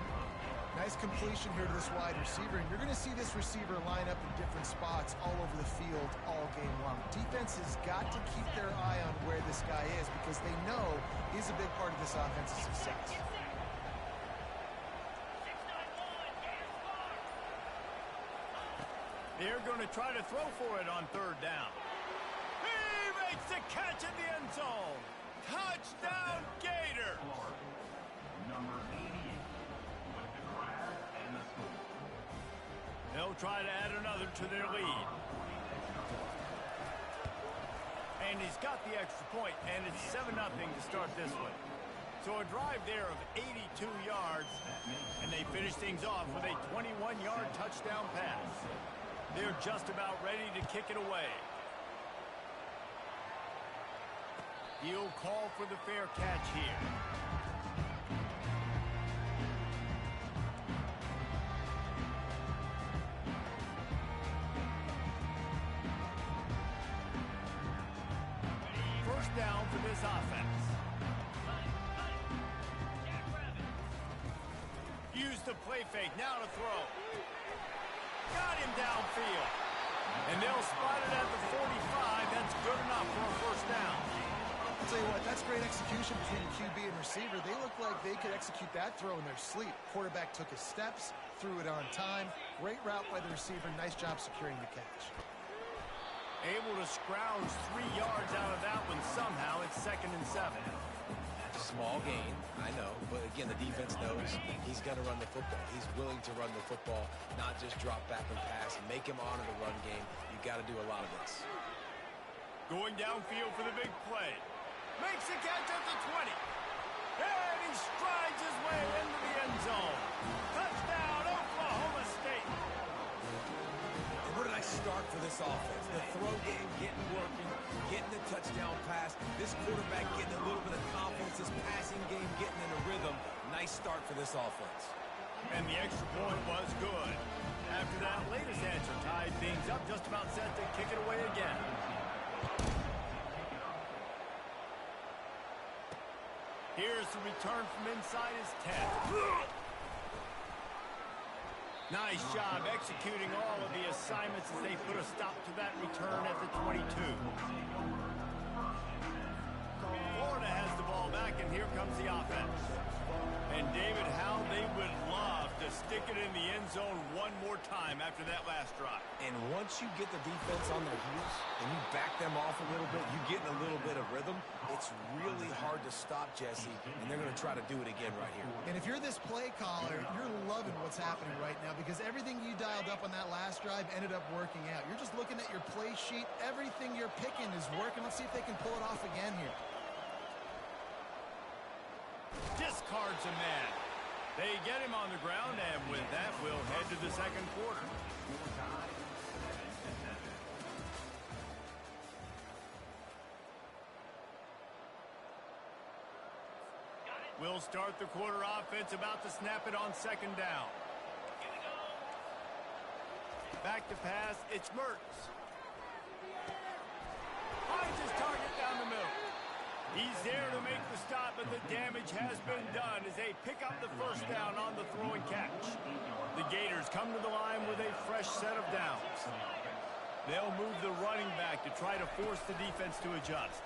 Nice completion here to this wide receiver, and you're going to see this receiver line up in different spots all over the field all game long. Defense has got to keep their eye on where this guy is because they know he's a big part of this offense's success. They're going to try to throw for it on 3rd down. He makes the catch in the end zone. Touchdown, Gator. Number 88 with the grab and the score. They'll try to add another to their lead. And he's got the extra point, and it's 7-0 to start this one. So a drive there of 82 yards, and they finish things off with a 21-yard touchdown pass. They're just about ready to kick it away. He'll call for the fair catch here. First down for this offense. Use the play fake. Now to throw. Got him downfield. And they'll spot it at the 45. That's good enough for a first down. I'll tell you what, that's great execution between QB and receiver. They look like they could execute that throw in their sleep. Quarterback took his steps, threw it on time. Great route by the receiver. Nice job securing the catch. Able to scrounge 3 yards out of that one somehow. It's 2nd and 7. Small gain, I know, but again, the defense knows he's going to run the football. He's willing to run the football, not just drop back and pass, make him honor the run game. You got to do a lot of this. Going downfield for the big play. Makes the catch at the 20. And he strides his way into the end zone. Touchdown, Oklahoma State. And where did I start for this offense? The throw game getting working, getting the touchdown pass. This quarterback getting a little bit of confidence. This passing game getting in a rhythm. Nice start for this offense. And the extra point was good. After that latest answer tied things up, just about set to kick it away again. Here's the return from inside his 10. Nice job executing all of the assignments as they put a stop to that return at the 22. Florida has the ball back, and here comes the offense. And David, how they would love to stick it in the end zone one more time after that last drive. And once you get the defense on their heels and you back them off a little bit, you get in a little bit of rhythm, it's really hard to stop, Jesse, and they're going to try to do it again right here. And if you're this play caller, you're loving what's happening right now because everything you dialed up on that last drive ended up working out. You're just looking at your play sheet. Everything you're picking is working. Let's see if they can pull it off again here. Discards a man. They get him on the ground, and with that, we'll head to the second quarter. We'll start the quarter offense, about to snap it on 2nd down. Back to pass, it's Mertz. Finds his target down the middle. He's there to make the stop, but the damage has been done as they pick up the first down on the throw and catch. The Gators come to the line with a fresh set of downs. They'll move the running back to try to force the defense to adjust.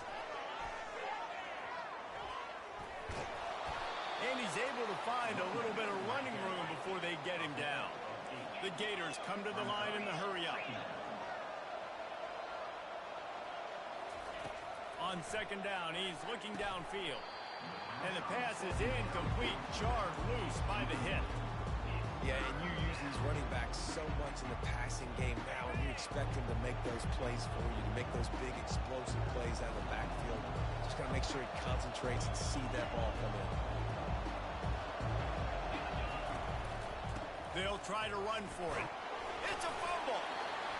And he's able to find a little bit of running room before they get him down. The Gators come to the line in the hurry-up. On 2nd down, he's looking downfield. And the pass is incomplete, jarred loose by the hit. Yeah, and you use these running backs so much in the passing game now, and you expect them to make those plays for you, to make those big explosive plays out of the backfield. Just got to make sure he concentrates and see that ball come in. They'll try to run for it. It's a fumble.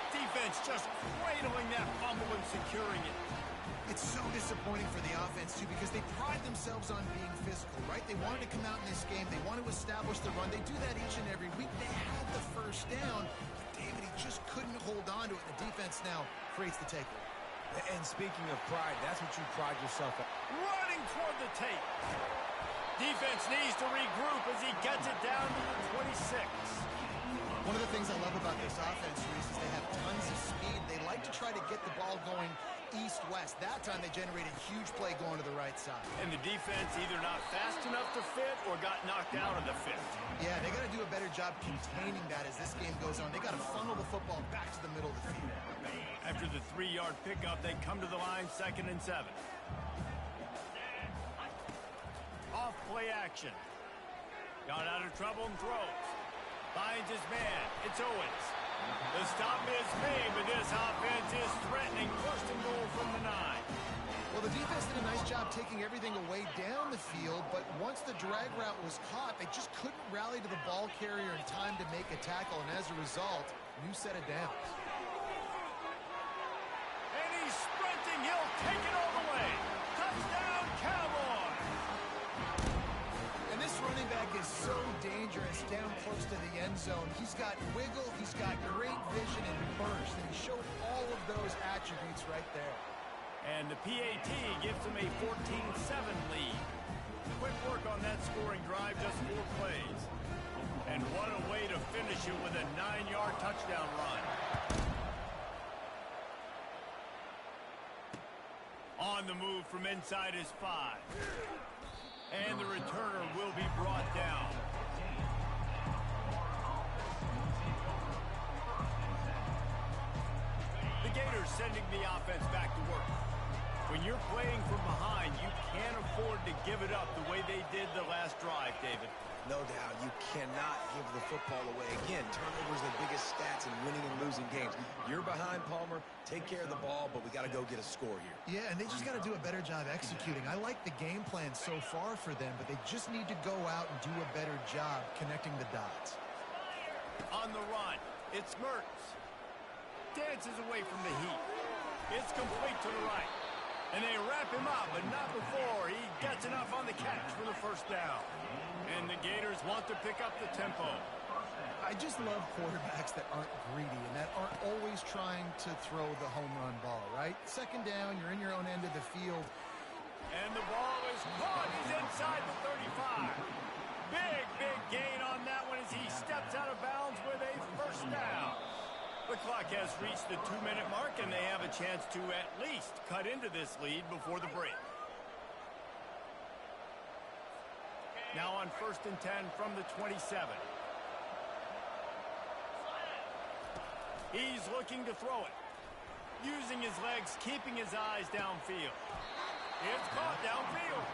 Defense just cradling that fumble and securing it. It's so disappointing for the offense, too, because they pride themselves on being physical, right? They wanted to come out in this game. They want to establish the run. They do that each and every week. They had the first down, but David, he just couldn't hold on to it. The defense now creates the takeaway. And speaking of pride, that's what you pride yourself on. Running toward the tape. Defense needs to regroup as he gets it down to the 26. One of the things I love about this offense, Reese, is they have tons of speed. They like to try to get the ball going east-west. That time they generated a huge play going to the right side. And the defense either not fast enough to fit or got knocked out of the fit. Yeah, they got to do a better job containing that as this game goes on. They got to funnel the football back to the middle of the field. After the 3-yard pickup, they come to the line 2nd and 7. Off play action. Got out of trouble and throws. Finds his man. It's Owens. The stop is made, but this offense is threatening. 1st and goal from the 9. Well, the defense did a nice job taking everything away down the field, but once the drag route was caught, they just couldn't rally to the ball carrier in time to make a tackle, and as a result, new set of downs. And he's sprinting. He'll take it all the way. Touchdown, Cowboys! And this running back is so dangerous down close to the end zone. He's got wiggle, he's got great vision and burst, and he showed all of those attributes right there. And the PAT gives him a 14-7 lead. Quick work on that scoring drive, just 4 plays. And what a way to finish it with a 9-yard touchdown run. On the move from inside his 5. And the returner will be brought down. The Gators sending the offense back to work. When you're playing from behind, you can't afford to give it up the way they did the last drive, David. No doubt, you cannot give the football away. Again, turnovers are the biggest stats in winning and losing games. You're behind, Palmer. Take care of the ball, but we got to go get a score here. Yeah, and they just got to do a better job executing. I like the game plan so far for them, but they just need to go out and do a better job connecting the dots. On the run, it's Mertz. Dances away from the heat. It's complete to the right. And they wrap him up, but not before he gets enough on the catch for the first down. And the Gators want to pick up the tempo. I just love quarterbacks that aren't greedy and that aren't always trying to throw the home run ball, right? Second down, you're in your own end of the field. And the ball is caught. He's inside the 35. Big gain on that one as he steps out of bounds with a first down. The clock has reached the 2-minute mark, and they have a chance to at least cut into this lead before the break. Now on 1st and 10 from the 27. He's looking to throw it. Using his legs, keeping his eyes downfield. It's caught downfield.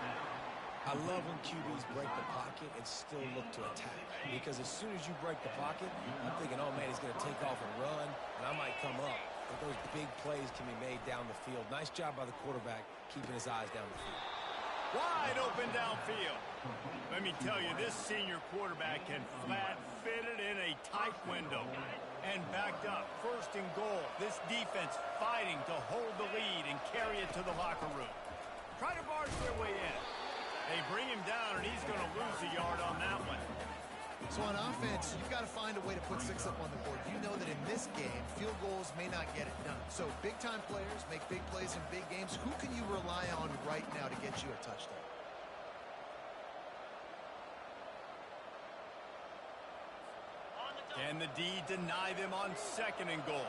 I love when QBs break the pocket and still look to attack. Because as soon as you break the pocket, I'm thinking, oh, man, he's going to take off and run, and I might come up. But those big plays can be made down the field. Nice job by the quarterback keeping his eyes down the field. Wide open downfield. Let me tell you, this senior quarterback can flat fit it in a tight window. And backed up, 1st and goal. This defense fighting to hold the lead and carry it to the locker room. Try to barge their way in. They bring him down, and he's going to lose a yard on that one. So on offense, you've got to find a way to put 6 up on the board. You know that in this game, field goals may not get it done. So big-time players make big plays in big games. Who can you rely on right now to get you a touchdown? Can the D deny them on 2nd and goal?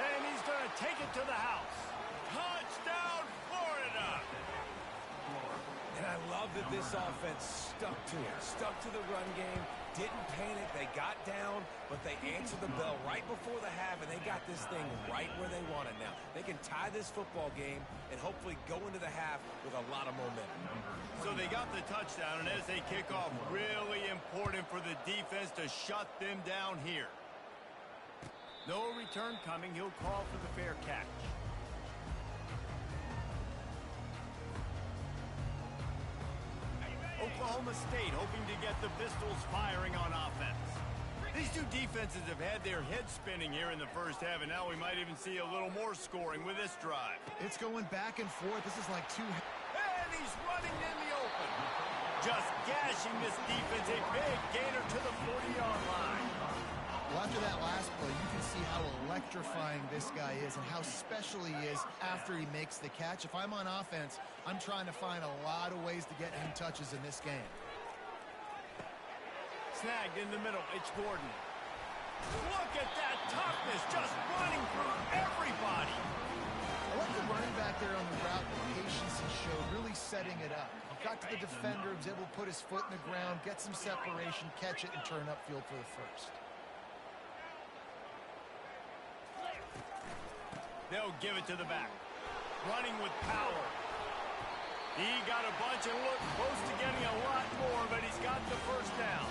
And he's going to take it to the house. Touchdown, Florida! And I love that this offense stuck to it, stuck to the run game, didn't panic. They got down, but they answered the bell right before the half, and they got this thing right where they want it now. They can tie this football game and hopefully go into the half with a lot of momentum. So they got the touchdown, and as they kick off, really important for the defense to shut them down here. No return coming. He'll call for the fair catch. Oklahoma State hoping to get the Pistols firing on offense. These two defenses have had their heads spinning here in the first half, and now we might even see a little more scoring with this drive. It's going back and forth. This is like two... And he's running in the open. Just gashing this defense. A big gainer to the 40-yard line. Well, after that last play, you can see how electrifying this guy is and how special he is after he makes the catch. If I'm on offense, I'm trying to find a lot of ways to get him touches in this game. Snagged in the middle. It's Gordon. Look at that toughness, just running through everybody. I like the running back there on the route, the patience he showed, really setting it up. He got to the defender, was able to put his foot in the ground, get some separation, catch it, and turn upfield for the first. They'll give it to the back. Running with power. He got a bunch and looked close to getting a lot more, but he's got the first down.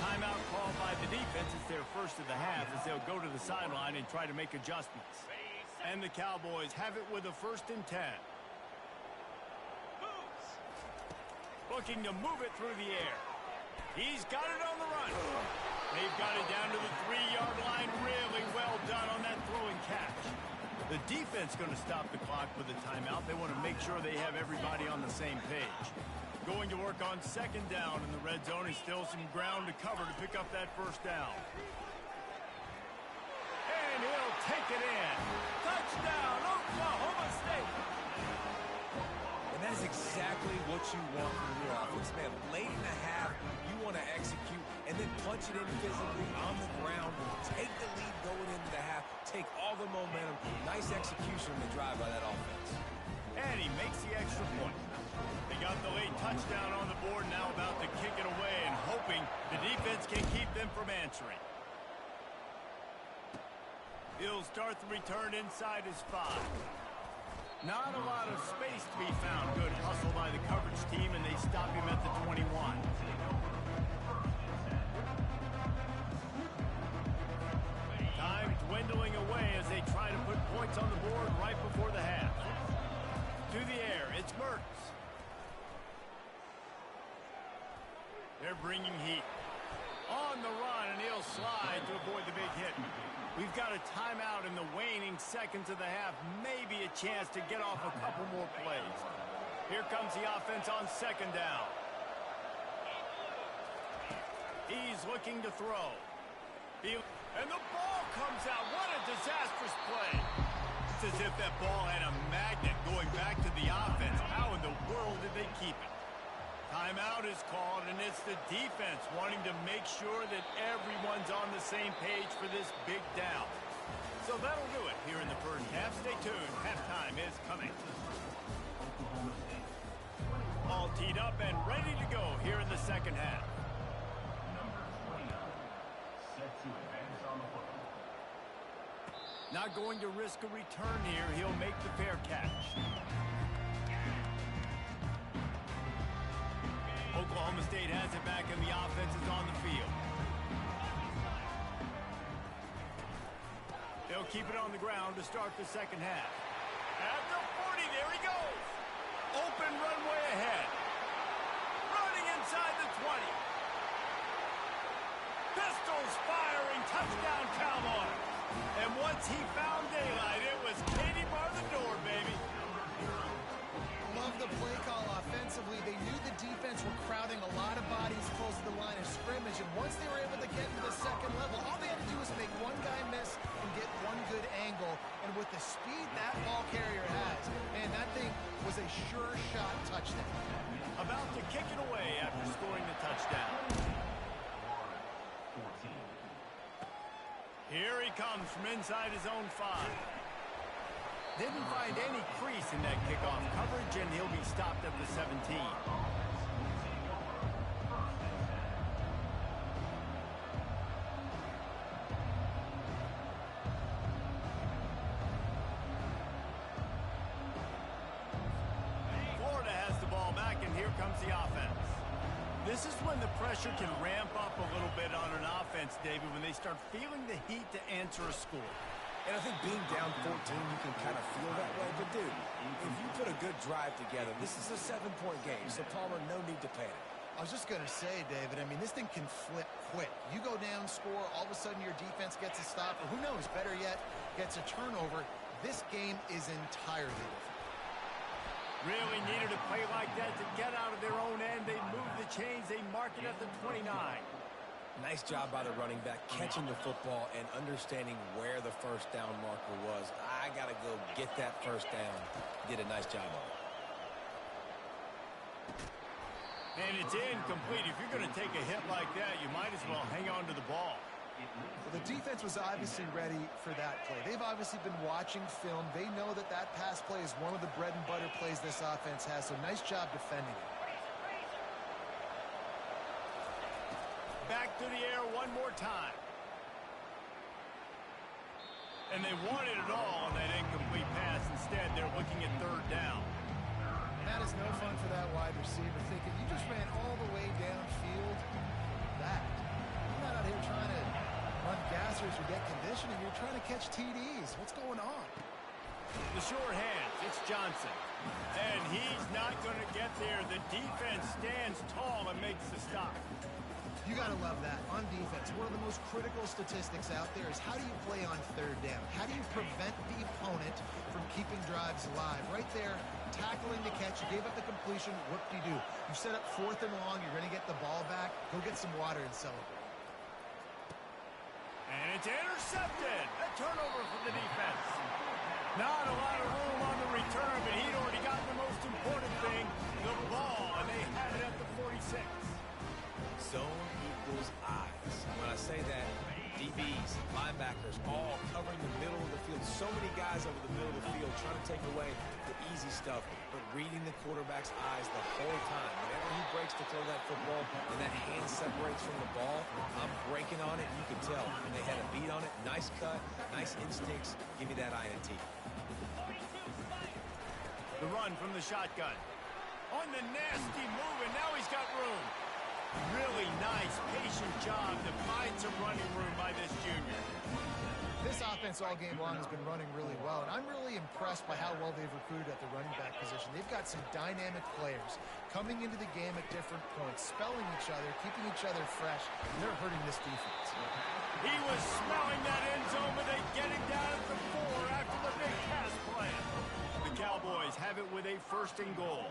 Timeout called by the defense. It's their first of the half as they'll go to the sideline and try to make adjustments. And the Cowboys have it with a 1st and 10. Looking to move it through the air. He's got it on the run. They've got it down to the 3-yard line. Really well done on that throwing catch. The defense going to stop the clock with a timeout. They want to make sure they have everybody on the same page. Going to work on second down in the red zone. Is still some ground to cover to pick up that first down. And he'll take it in. Touchdown, Oklahoma State. And that is exactly what you want from your offense, man. Late in the half, you want to execute and then punch it in physically on the ground. Take the lead going into the half. Take all the momentum. Nice execution on the drive by that offense. And he makes the extra point. They got the late touchdown on the board, now about to kick it away and hoping the defense can keep them from answering. He'll start the return inside his 5. Not a lot of space to be found. Good hustle by the coverage team, and they stop him at the 21. Time dwindling away as they try to put points on the board right before the half. To the air, it's Mertz. They're bringing heat. On the run, and he'll slide to avoid the big hit. We've got a timeout in the waning seconds of the half. Maybe a chance to get off a couple more plays. Here comes the offense on second down. He's looking to throw. And the ball comes out. What a disastrous play. It's as if that ball had a magnet going back to the offense. How in the world did they keep it? Timeout is called, and it's the defense wanting to make sure that everyone's on the same page for this big down. So that'll do it here in the first half. Stay tuned. Halftime is coming. All teed up and ready to go here in the second half. Number 29, set to advance on the football. Not going to risk a return here. He'll make the fair catch. Oklahoma State has it back, and the offense is on the field. They'll keep it on the ground to start the second half. At the 40, there he goes. Open runway ahead. Running inside the 20. Pistols firing, touchdown Cowboys. And once he found daylight, it was Katie bar the door, baby. Love the play call offensively. They knew the defense were crowding a lot of bodies close to the line of scrimmage, and once they were able to get into the second level, all they had to do was make one guy miss and get one good angle. And with the speed that ball carrier has, man, that thing was a sure shot touchdown. About to kick it away after scoring the touchdown. 14. Here he comes from inside his own 5. Didn't find any crease in that kickoff coverage, and he'll be stopped at the 17. Florida has the ball back, and here comes the offense. This is when the pressure can ramp up a little bit on an offense, David, when they start feeling the heat to answer a score. And I think being down 14, you can kind of feel that way. But, dude, if you put a good drive together, this is a 7-point game. So, Palmer, no need to panic. I was just going to say, David, I mean, this thing can flip quick. You go down, score, all of a sudden your defense gets a stop, or who knows, better yet, gets a turnover. This game is entirely different. Really needed a play like that to get out of their own end. They move the chains. They mark it at the 29. Nice job by the running back, catching the football and understanding where the first down marker was. I got to go get that first down. Did a nice job on it. And it's incomplete. If you're going to take a hit like that, you might as well hang on to the ball. Well, the defense was obviously ready for that play. They've obviously been watching film. They know that that pass play is one of the bread and butter plays this offense has, so nice job defending it. Back to the air one more time. And they wanted it all on that incomplete pass. Instead, they're looking at third down. That is no fun for that wide receiver, thinking you just ran all the way downfield. You're not out here trying to run gassers or get conditioning. You're trying to catch TDs. What's going on? The short hands, it's Johnson. And he's not going to get there. The defense stands tall and makes the stop. Gotta love that. On defense, one of the most critical statistics out there is how do you play on third down? How do you prevent the opponent from keeping drives alive? Right there, tackling the catch, you gave up the completion, whoop-de-doo. You set up 4th and long, you're going to get the ball back, go get some water and celebrate. And it's intercepted. A turnover from the defense. Not a lot of room on the return, but he'd already gotten the most important thing, the ball, and they had it at the 46. Zone equals eyes. When I say that, DBs, linebackers, all covering the middle of the field. So many guys over the middle of the field trying to take away the easy stuff, but reading the quarterback's eyes the whole time. Whenever he breaks to throw that football and that hand separates from the ball, I'm breaking on it, and you can tell. And they had a beat on it. Nice cut, nice instincts. Give me that INT. The run from the shotgun. On the nasty move, and now he's got room. Really nice, patient job to find some running room by this junior. This offense all game long has been running really well, and I'm really impressed by how well they've recruited at the running back position. They've got some dynamic players coming into the game at different points, spelling each other, keeping each other fresh, and they're hurting this defense. He was smelling that end zone, but they get him down at the 4 after the big pass play. The Cowboys have it with a 1st and goal.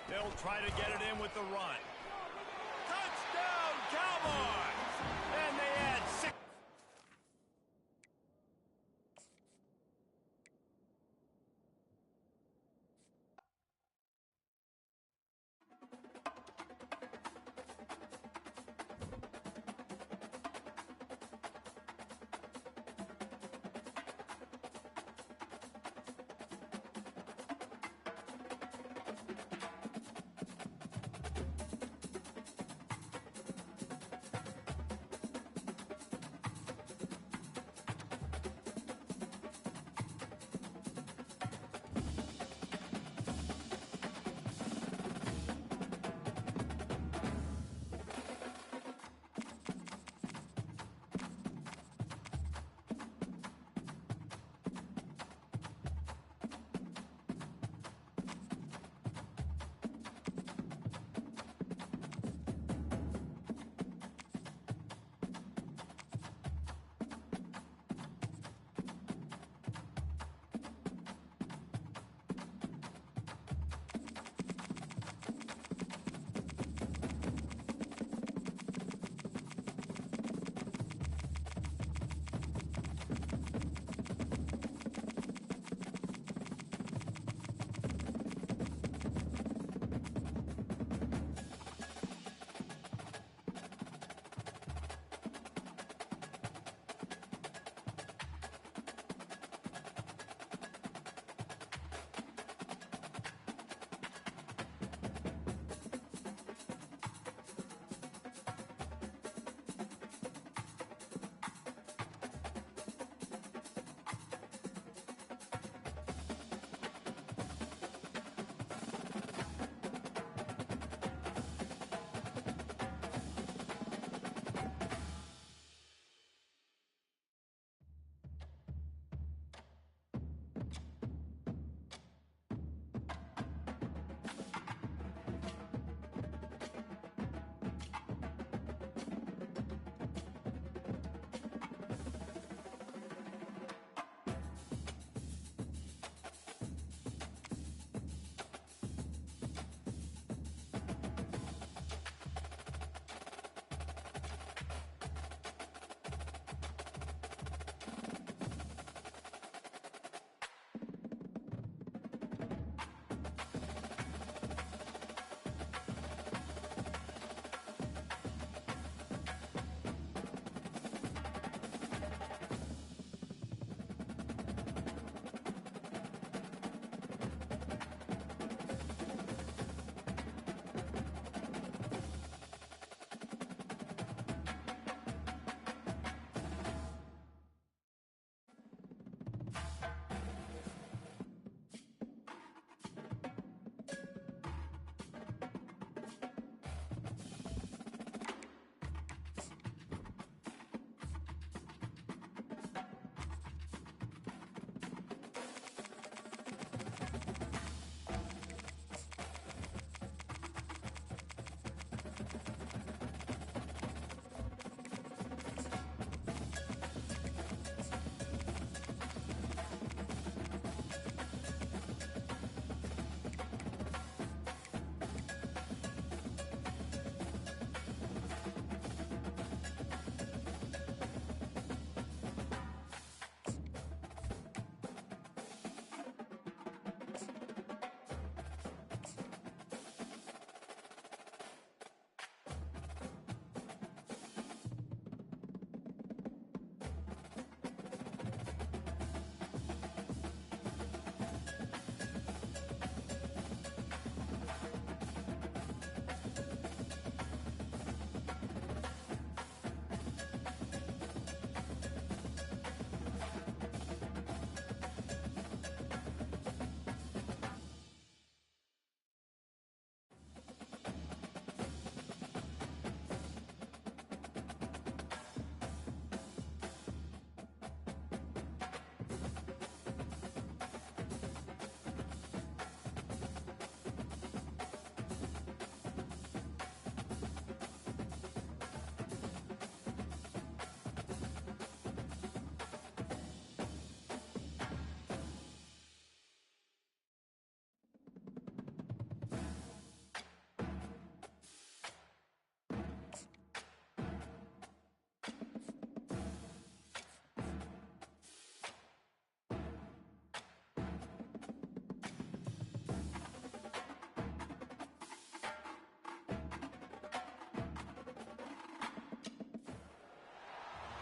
They'll try to get it in with the run. Touchdown, Cowboys! And they add 6.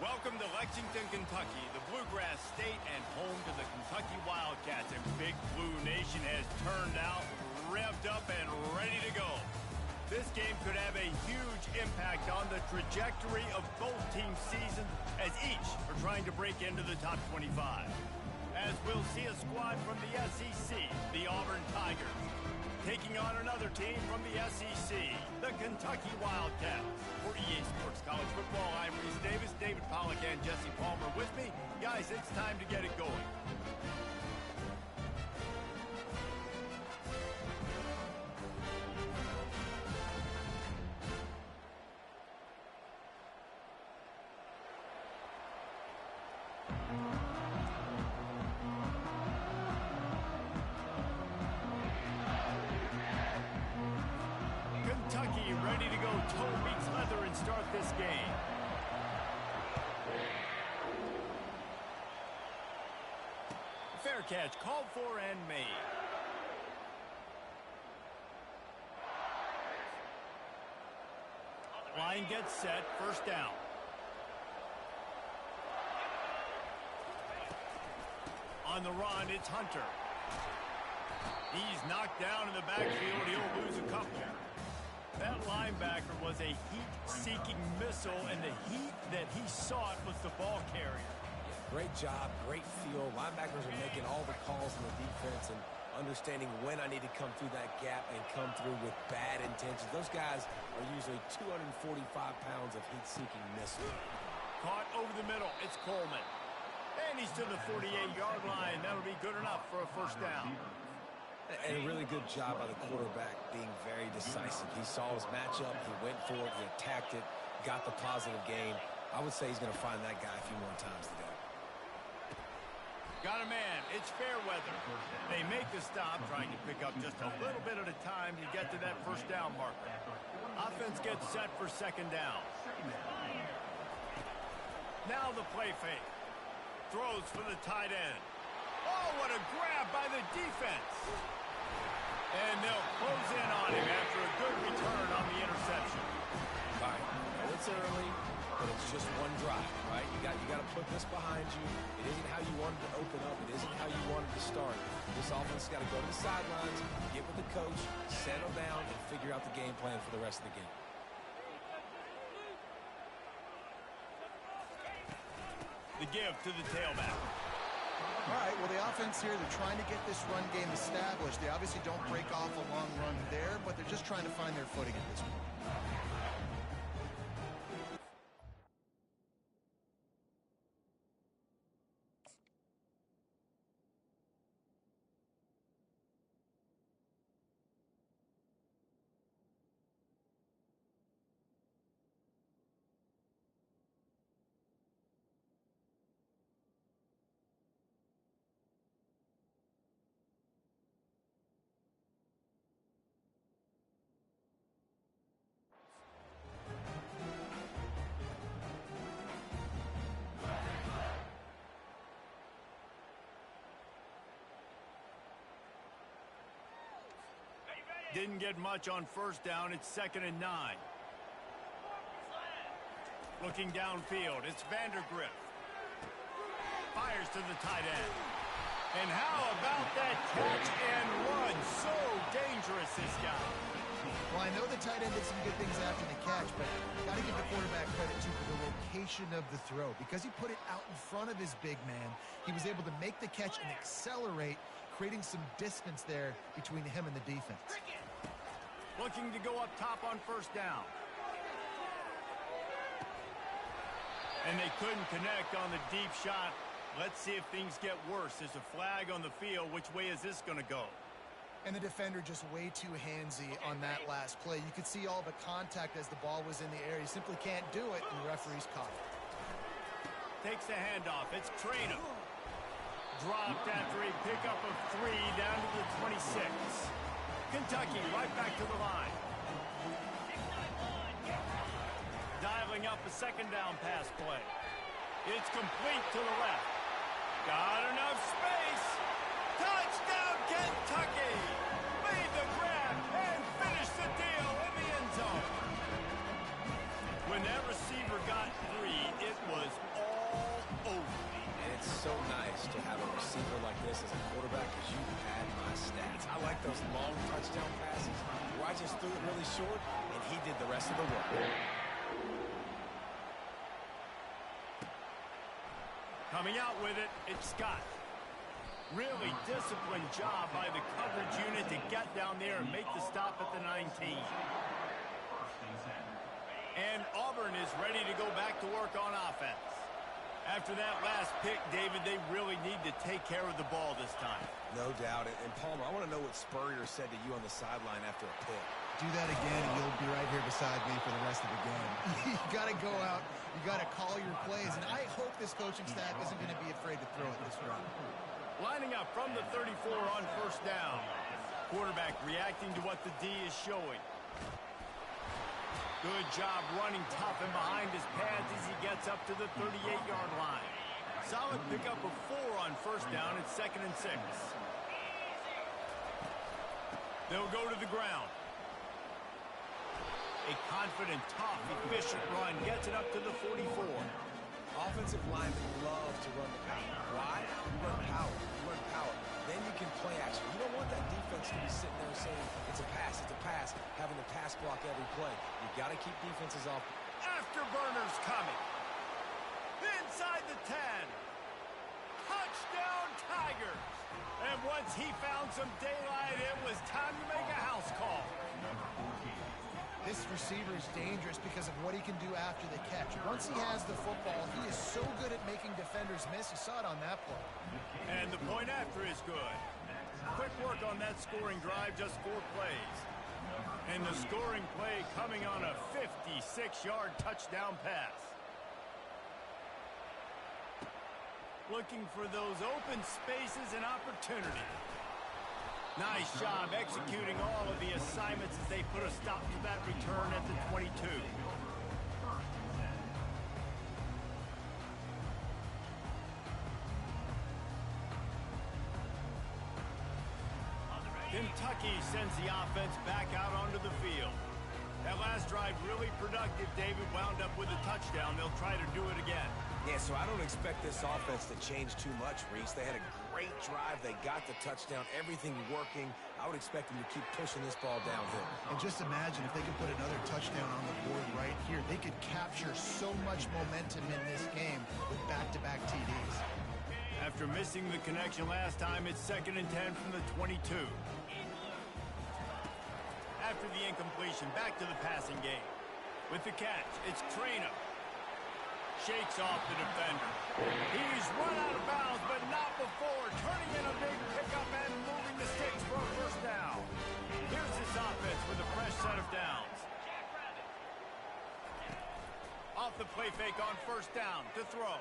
Welcome to Lexington, Kentucky, the Bluegrass State and home to the Kentucky Wildcats. And Big Blue Nation has turned out, revved up, and ready to go. This game could have a huge impact on the trajectory of both teams' seasons as each are trying to break into the top 25. As we'll see a squad from the SEC, the Auburn Tigers, taking on another team from the SEC, the Kentucky Wildcats. For EA Sports College Football, I'm Reese Davis, David Pollack, and Jesse Palmer with me. Guys, it's time to get it going. Kentucky ready to go toe meets leather and start this game. Fair catch called for and made. Line gets set, first down. On the run, it's Hunter. He's knocked down in the backfield. He'll lose a couple. That linebacker was a heat-seeking missile, and the heat that he sought was the ball carrier. Yeah, great job, great feel. Linebackers are making all the calls in the defense and understanding when I need to come through that gap and come through with bad intentions. Those guys are usually 245 pounds of heat-seeking missile. Caught over the middle. It's Coleman. And he's to the 48-yard line. That'll be good enough for a first down. And a really good job by the quarterback being very decisive. He saw his matchup, he went for it, he attacked it, got the positive gain. I would say he's going to find that guy a few more times today. Got a man. It's Fairweather. They make the stop, trying to pick up just a little bit at a time to get to that first down marker. Offense gets set for second down. Now the play fake. Throws for the tight end. Oh, what a grab by the defense. And they'll close in on him after a good return on the interception. All right, it's early, but it's just one drive, right? You got to put this behind you. It isn't how you wanted to open up. It isn't how you wanted to start. This offense has got to go to the sidelines, get with the coach, settle down, and figure out the game plan for the rest of the game. The give to the tailback. All right, well, the offense here, they're trying to get this run game established. They obviously don't break off a long run there, but they're just trying to find their footing at this point. Didn't get much on first down. It's 2nd and 9. Looking downfield, it's Vandergrift. Fires to the tight end. And how about that catch and run? So dangerous, this guy. Well, I know the tight end did some good things after the catch, but got to give the quarterback credit, too, for the location of the throw. Because he put it out in front of his big man, he was able to make the catch and accelerate, creating some distance there between him and the defense. Looking to go up top on first down. And they couldn't connect on the deep shot. Let's see if things get worse. There's a flag on the field. Which way is this going to go? And the defender just way too handsy on that last play. You could see all the contact as the ball was in the air. He simply can't do it, and the referee's caught it. Takes the handoff. It's Traynor. Dropped after a pickup of 3 down to the 26. Kentucky right back to the line. Dialing up a second down pass play. It's complete to the left. Got enough space. Touchdown, Kentucky! Made the grab and finished the deal in the end zone. When that receiver got 3, it was short, and he did the rest of the work. Coming out with it, it's Scott. Really disciplined job by the coverage unit to get down there and make the stop at the 19. And Auburn is ready to go back to work on offense. After that last pick, David, they really need to take care of the ball this time. No doubt. And Palmer, I want to know what Spurrier said to you on the sideline after a pick. Do that again, and you'll be right here beside me for the rest of the game. You got to go out. You got to call your plays. And I hope this coaching staff isn't going to be afraid to throw it this round. Lining up from the 34 on first down. Quarterback reacting to what the D is showing. Good job running tough and behind his pads as he gets up to the 38-yard line. Solid pickup of 4 on first down at 2nd and 6. They'll go to the ground. A confident, tough, efficient run gets it up to the 44. Offensive linemen love to run the power. Why? You run power. You run power. Then you can play action. You don't want that defense to be sitting there saying, it's a pass, having to pass block every play. You got to keep defenses off. Afterburners coming. Inside the 10. Touchdown, Tigers. And once he found some daylight, it was time to make a house call. This receiver is dangerous because of what he can do after the catch. Once he has the football, he is so good at making defenders miss. You saw it on that play. And the point after is good. Quick work on that scoring drive, just 4 plays. And the scoring play coming on a 56-yard touchdown pass. Looking for those open spaces and opportunity. Nice job executing all of the assignments as they put a stop to that return at the 22. Kentucky sends the offense back out onto the field. That last drive really productive. David wound up with a touchdown. They'll try to do it again. Yeah, so I don't expect this offense to change too much, Reese. They had a great drive. They got the touchdown. Everything working. I would expect them to keep pushing this ball downhill. And just imagine if they could put another touchdown on the board right here. They could capture so much momentum in this game with back-to-back TDs. After missing the connection last time, it's 2nd and 10 from the 22. After the incompletion, back to the passing game. With the catch, it's Ncaa. Shakes off the defender. He's run out of bounds, but not before. Turning in a big pickup and moving the sticks for a first down. Here's this offense with a fresh set of downs. Off the play fake on first down to throw.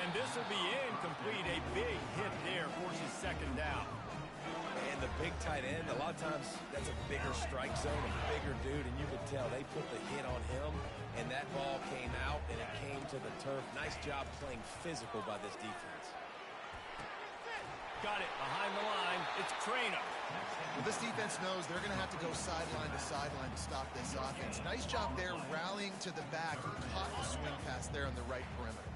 And this will be incomplete. A big hit there forces 2nd down. And the big tight end, a lot of times that's a bigger strike zone, a bigger dude, and you could tell they put the hit on him, and that ball came out, and it came to the turf. Nice job playing physical by this defense. Got it behind the line. It's Ncaa. Well, this defense knows they're going to have to go sideline to sideline to stop this offense. Nice job there rallying to the back. He caught the swing pass there on the right perimeter.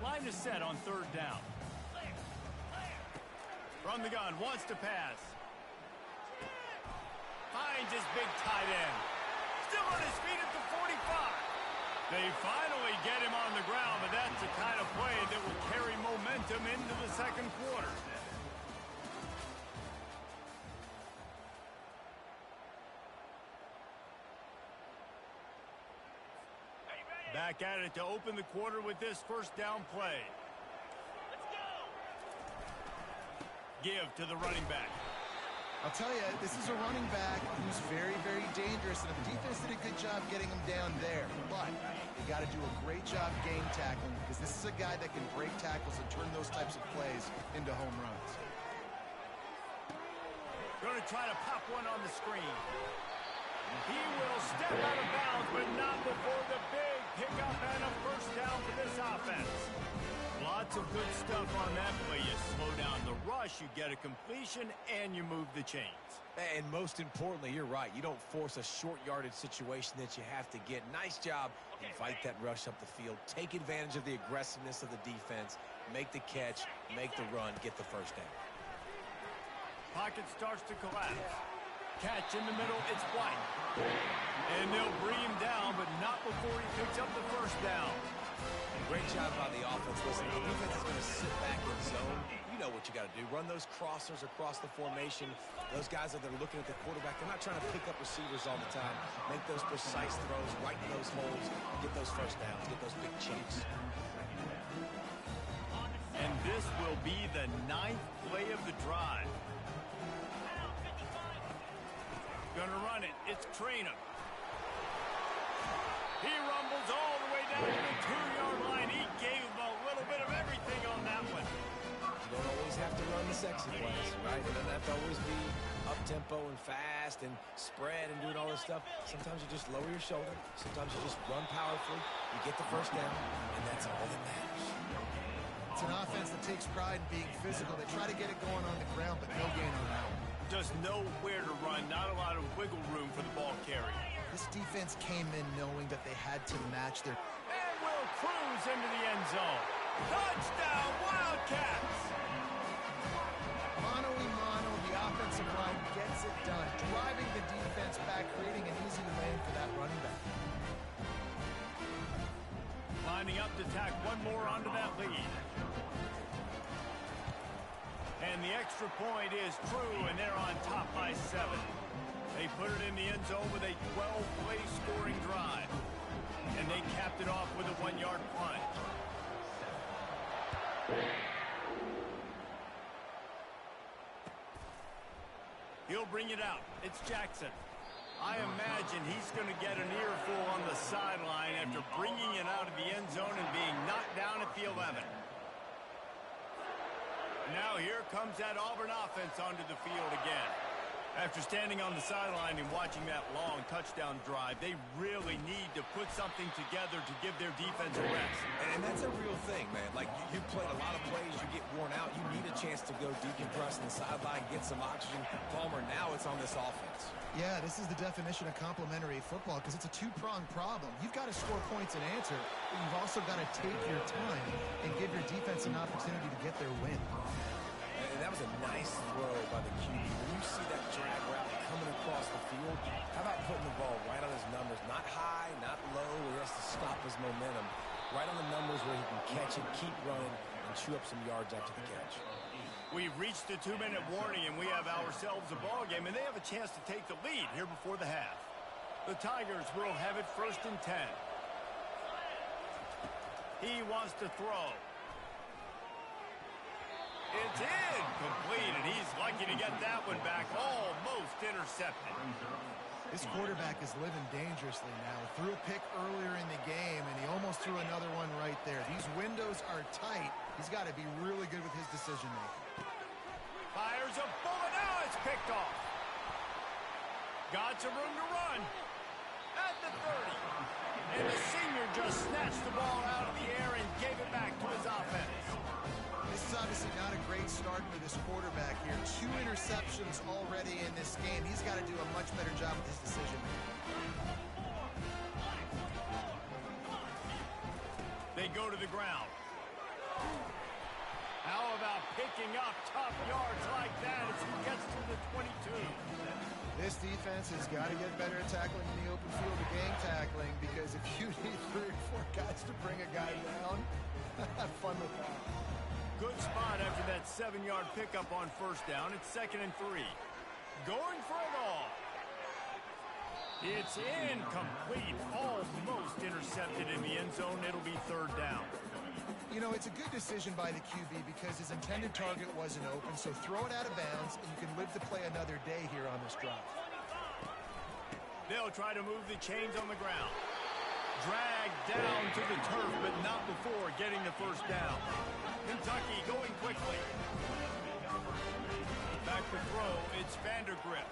Line is set on 3rd down. From the gun, wants to pass. Finds his big tight end. Still on his feet at the 45. They finally get him on the ground, but that's the kind of play that will carry momentum into the 2nd quarter. Back at it to open the quarter with this first down play. Give to the running back. I'll tell you, this is a running back who's very, very dangerous, and the defense did a good job getting him down there. But you got to do a great job game tackling because this is a guy that can break tackles and turn those types of plays into home runs. Going to try to pop one on the screen. He will step out of bounds, but not before the big pickup and a first down for this offense. Lots of good stuff on that play. You slow down the rush, you get a completion, and you move the chains. And most importantly, you're right. You don't force a short yardage situation that you have to get. Nice job. Invite that rush up the field. Take advantage of the aggressiveness of the defense. Make the catch, make the run, get the first down. Pocket starts to collapse. Catch in the middle, it's White. And they'll bring him down, but not before he picks up the first down. Great job by the offense. Listen, the defense is going to sit back in zone. You know what you got to do. Run those crossers across the formation. Those guys that are looking at the quarterback, they're not trying to pick up receivers all the time. Make those precise throws, right in those holes, get those first downs, get those big chunks. And this will be the 9th play of the drive. Gonna run it. It's Trainer. He rumbles all the way down to the 2-yard line. He gave him a little bit of everything on that one. You don't always have to run the sexy plays, right? It doesn't have to always be up-tempo and fast and spread and doing all this stuff. Sometimes you just lower your shoulder. Sometimes you just run powerfully. You get the first down, and that's all that matters. It's an offense that takes pride in being physical. They try to get it going on the ground, but no gain on that one. Just nowhere to run. Not a lot of wiggle room for the ball carrier. This defense came in knowing that they had to match their... And will cruise into the end zone. Touchdown, Wildcats! Mano y mano, the offensive line gets it done. Driving the defense back, creating an easy lane for that running back. Lining up to tack one more onto that lead. And the extra point is true, and they're on top by 7. They put it in the end zone with a 12-play scoring drive. And they capped it off with a 1-yard punt. He'll bring it out. It's Jackson. I imagine he's going to get an earful on the sideline after bringing it out of the end zone and being knocked down at the 11. Now here comes that Auburn offense onto the field again. After standing on the sideline and watching that long touchdown drive, they really need to put something together to give their defense a rest. And that's a real thing, man. Like, you played a lot of plays, you get worn out, you need a chance to go decompress on the sideline, get some oxygen. Palmer, now it's on this offense. Yeah, this is the definition of complementary football because it's a two-pronged problem. You've got to score points and answer, but you've also got to take your time and give your defense an opportunity to get their win. And that was a nice throw by the QB. When you see that drag route coming across the field, how about putting the ball right on his numbers? Not high, not low, where he has to stop his momentum. Right on the numbers where he can catch it, keep running, and chew up some yards after the catch. We've reached the 2-minute warning, and we have ourselves a ball game, and they have a chance to take the lead here before the half. The Tigers will have it 1st and 10. He wants to throw. It's incomplete, and he's lucky to get that one back. Almost intercepted. This quarterback is living dangerously now. Threw a pick earlier in the game, and he almost threw another one right there. These windows are tight. He's got to be really good with his decision-making. Fires a bullet. Now it's picked off. Got some room to run. At the 30. And the senior just snatched the ball out of the air and gave it back to his offense. This is obviously not a great start for this quarterback here. 2 interceptions already in this game. He's got to do a much better job with his decision-making. They go to the ground. How about picking up tough yards like that as he gets to the 22? This defense has got to get better at tackling in the open field of game tackling, because if you need 3 or 4 guys to bring a guy down, have fun with that. Good spot after that 7-yard pickup on 1st down. It's 2nd and 3. Going for it all. It's incomplete. Almost intercepted in the end zone. It'll be 3rd down. You know, it's a good decision by the QB because his intended target wasn't open, so throw it out of bounds, and you can live to play another day here on this drive. They'll try to move the chains on the ground. Dragged down to the turf, but not before getting the 1st down. Kentucky going quickly. Back to throw, it's Vandergrift.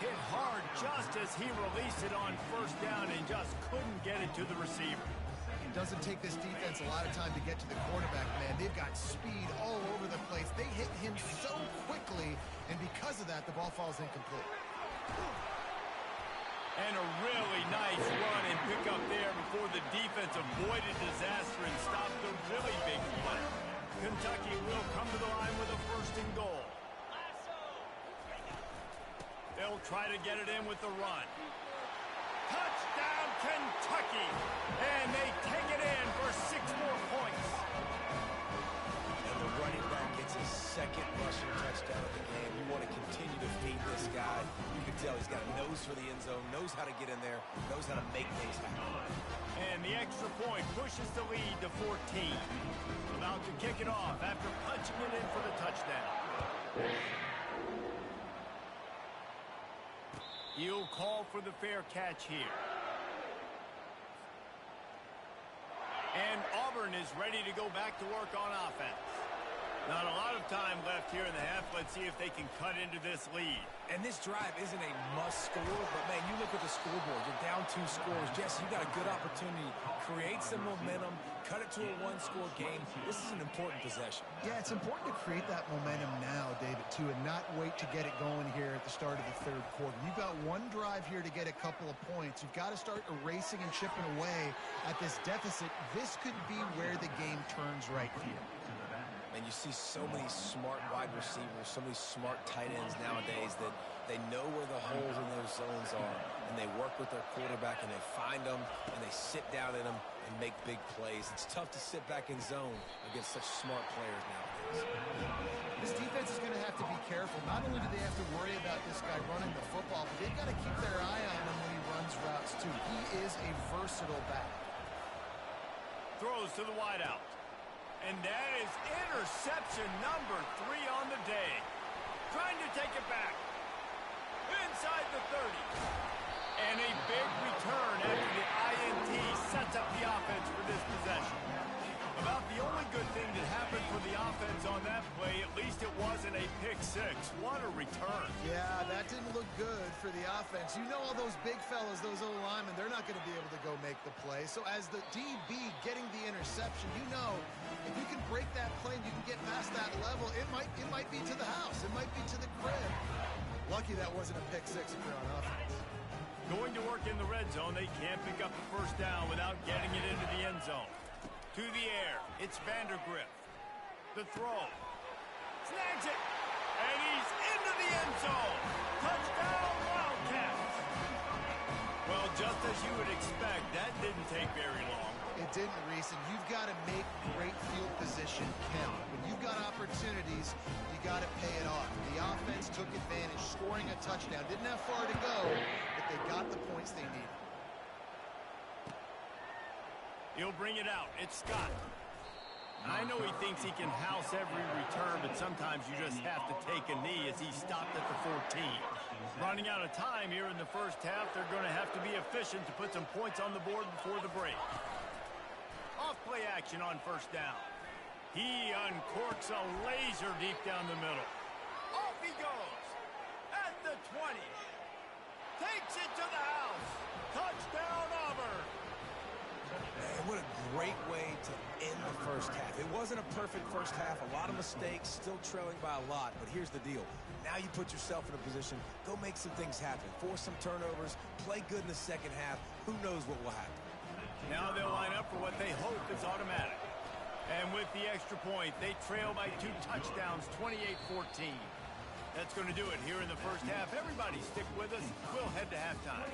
Hit hard just as he released it on 1st down and just couldn't get it to the receiver. It doesn't take this defense a lot of time to get to the quarterback, man. They've got speed all over the place. They hit him so quickly, and because of that, the ball falls incomplete. And a really nice run and pick up there before the defense avoided disaster and stopped the really big play. Kentucky will come to the line with a 1st and goal. try to get it in with the run. Touchdown, Kentucky! And they take it in for 6 more points. And the running back gets his second rushing touchdown of the game. You want to continue to feed this guy. You can tell he's got a nose for the end zone, knows how to get in there, knows how to make things happen. And the extra point pushes the lead to 14. About to kick it off after punching it in for the touchdown. He'll call for the fair catch here. And Auburn is ready to go back to work on offense. Not a lot of time left here in the half. Let's see if they can cut into this lead. And this drive isn't a must score, but, man, you look at the scoreboard. You're down 2 scores. Jesse, you got a good opportunity. Create some momentum. Cut it to a 1-score game. This is an important possession. Yeah, it's important to create that momentum now, David, too, and not wait to get it going here at the start of the 3rd quarter. You've got 1 drive here to get a couple of points. You've got to start erasing and chipping away at this deficit. This could be where the game turns right here. And you see so many smart wide receivers, so many smart tight ends nowadays that they know where the holes in those zones are, and they work with their quarterback, and they find them, and they sit down in them and make big plays. It's tough to sit back in zone against such smart players nowadays. This defense is going to have to be careful. Not only do they have to worry about this guy running the football, but they've got to keep their eye on him when he runs routes, too. He is a versatile back. Throws to the wideout. And that is interception number 3 on the day. Trying to take it back. Inside the 30. And a big return after the INT sets up the offense for this possession. About the only good thing that happened for the offense on that play, at least it wasn't a pick-6. What a return. Yeah, that didn't look good for the offense. You know all those big fellas, those O-linemen, they're not going to be able to go make the play. So as the DB getting the interception, you know if you can break that play and you can get past that level, it might be to the house. It might be to the crib. Lucky that wasn't a pick-6 if you're on offense. Going to work in the red zone, they can't pick up the first down without getting it into the end zone. To the air, it's Vandergrift. The throw. Snags it. And he's into the end zone. Touchdown, Wildcats. Well, just as you would expect, that didn't take very long. It didn't, Reese, and you've got to make great field position count. When you've got opportunities, you got to pay it off. The offense took advantage, scoring a touchdown. Didn't have far to go, but they got the points they needed. He'll bring it out. It's Scott. I know he thinks he can house every return, but sometimes you just have to take a knee as he stopped at the 14. Running out of time here in the first half, they're going to have to be efficient to put some points on the board before the break. Off-play action on first down. He uncorks a laser deep down the middle. Off he goes. At the 20. Takes it to the house. Touchdown, Auburn. Man, what a great way to end the first half. It wasn't a perfect first half. A lot of mistakes, still trailing by a lot. But here's the deal. Now you put yourself in a position, go make some things happen. Force some turnovers, play good in the second half. Who knows what will happen? Now they'll line up for what they hope is automatic. And with the extra point, they trail by 2 touchdowns, 28-14. That's going to do it here in the first half. Everybody stick with us. We'll head to halftime.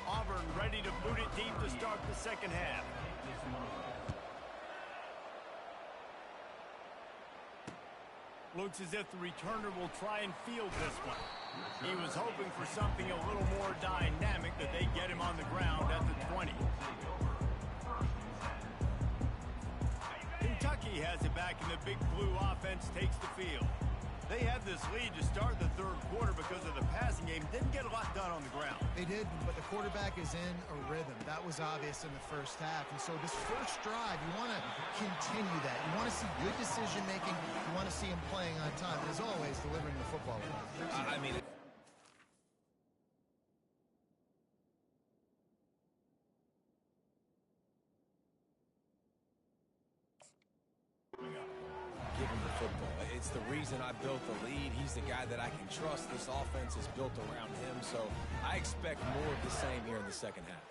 Auburn ready to boot it deep to start the second half. Looks as if the returner will try and field this one. He was hoping for something a little more dynamic, that they get him on the ground at the 20. Kentucky has it back, and the Big Blue offense takes the field. They had this lead to start the third quarter because of the passing game. Didn't get a lot done on the ground. They did, but the quarterback is in a rhythm. That was obvious in the first half. And so this first drive, you want to continue that. You want to see good decision-making. You want to see him playing on time. And as always, delivering the football. I mean... Give him the football. It's the reason I built the lead. He's the guy that I can trust. This offense is built around him, so I expect more of the same here in the second half.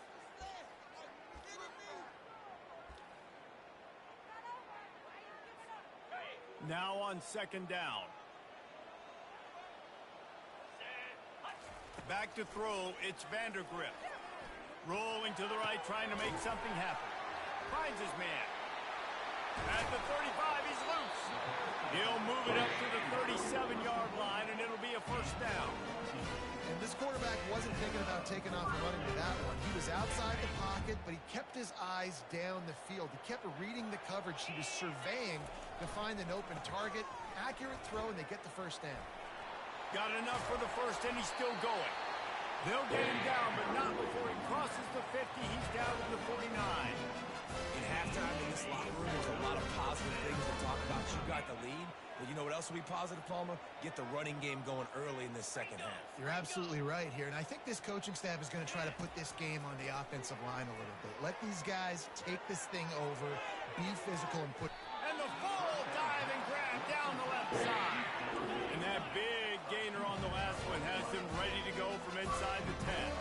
Now on second down. Back to throw, it's Vandergrift. Rolling to the right, trying to make something happen. Finds his man. At the 35, he's loose. He'll move it up to the 37-yard line, and it'll be a first down. And this quarterback wasn't thinking about taking off and running to that one. He was outside the pocket, but he kept his eyes down the field. He kept reading the coverage. He was surveying to find an open target. Accurate throw, and they get the first down. Got enough for the first, and he's still going. They'll get him down, but not before he crosses the 50. He's down to the 49. In halftime in this locker room, there's a lot of positive things to talk about. You got the lead, but you know what else will be positive, Palmer? Get the running game going early in this second half. You're absolutely right here, and I think this coaching staff is going to try to put this game on the offensive line a little bit. Let these guys take this thing over, be physical, and put... And the full dive and grab down the left side. And that big gainer on the last one has them ready to go from inside the 10.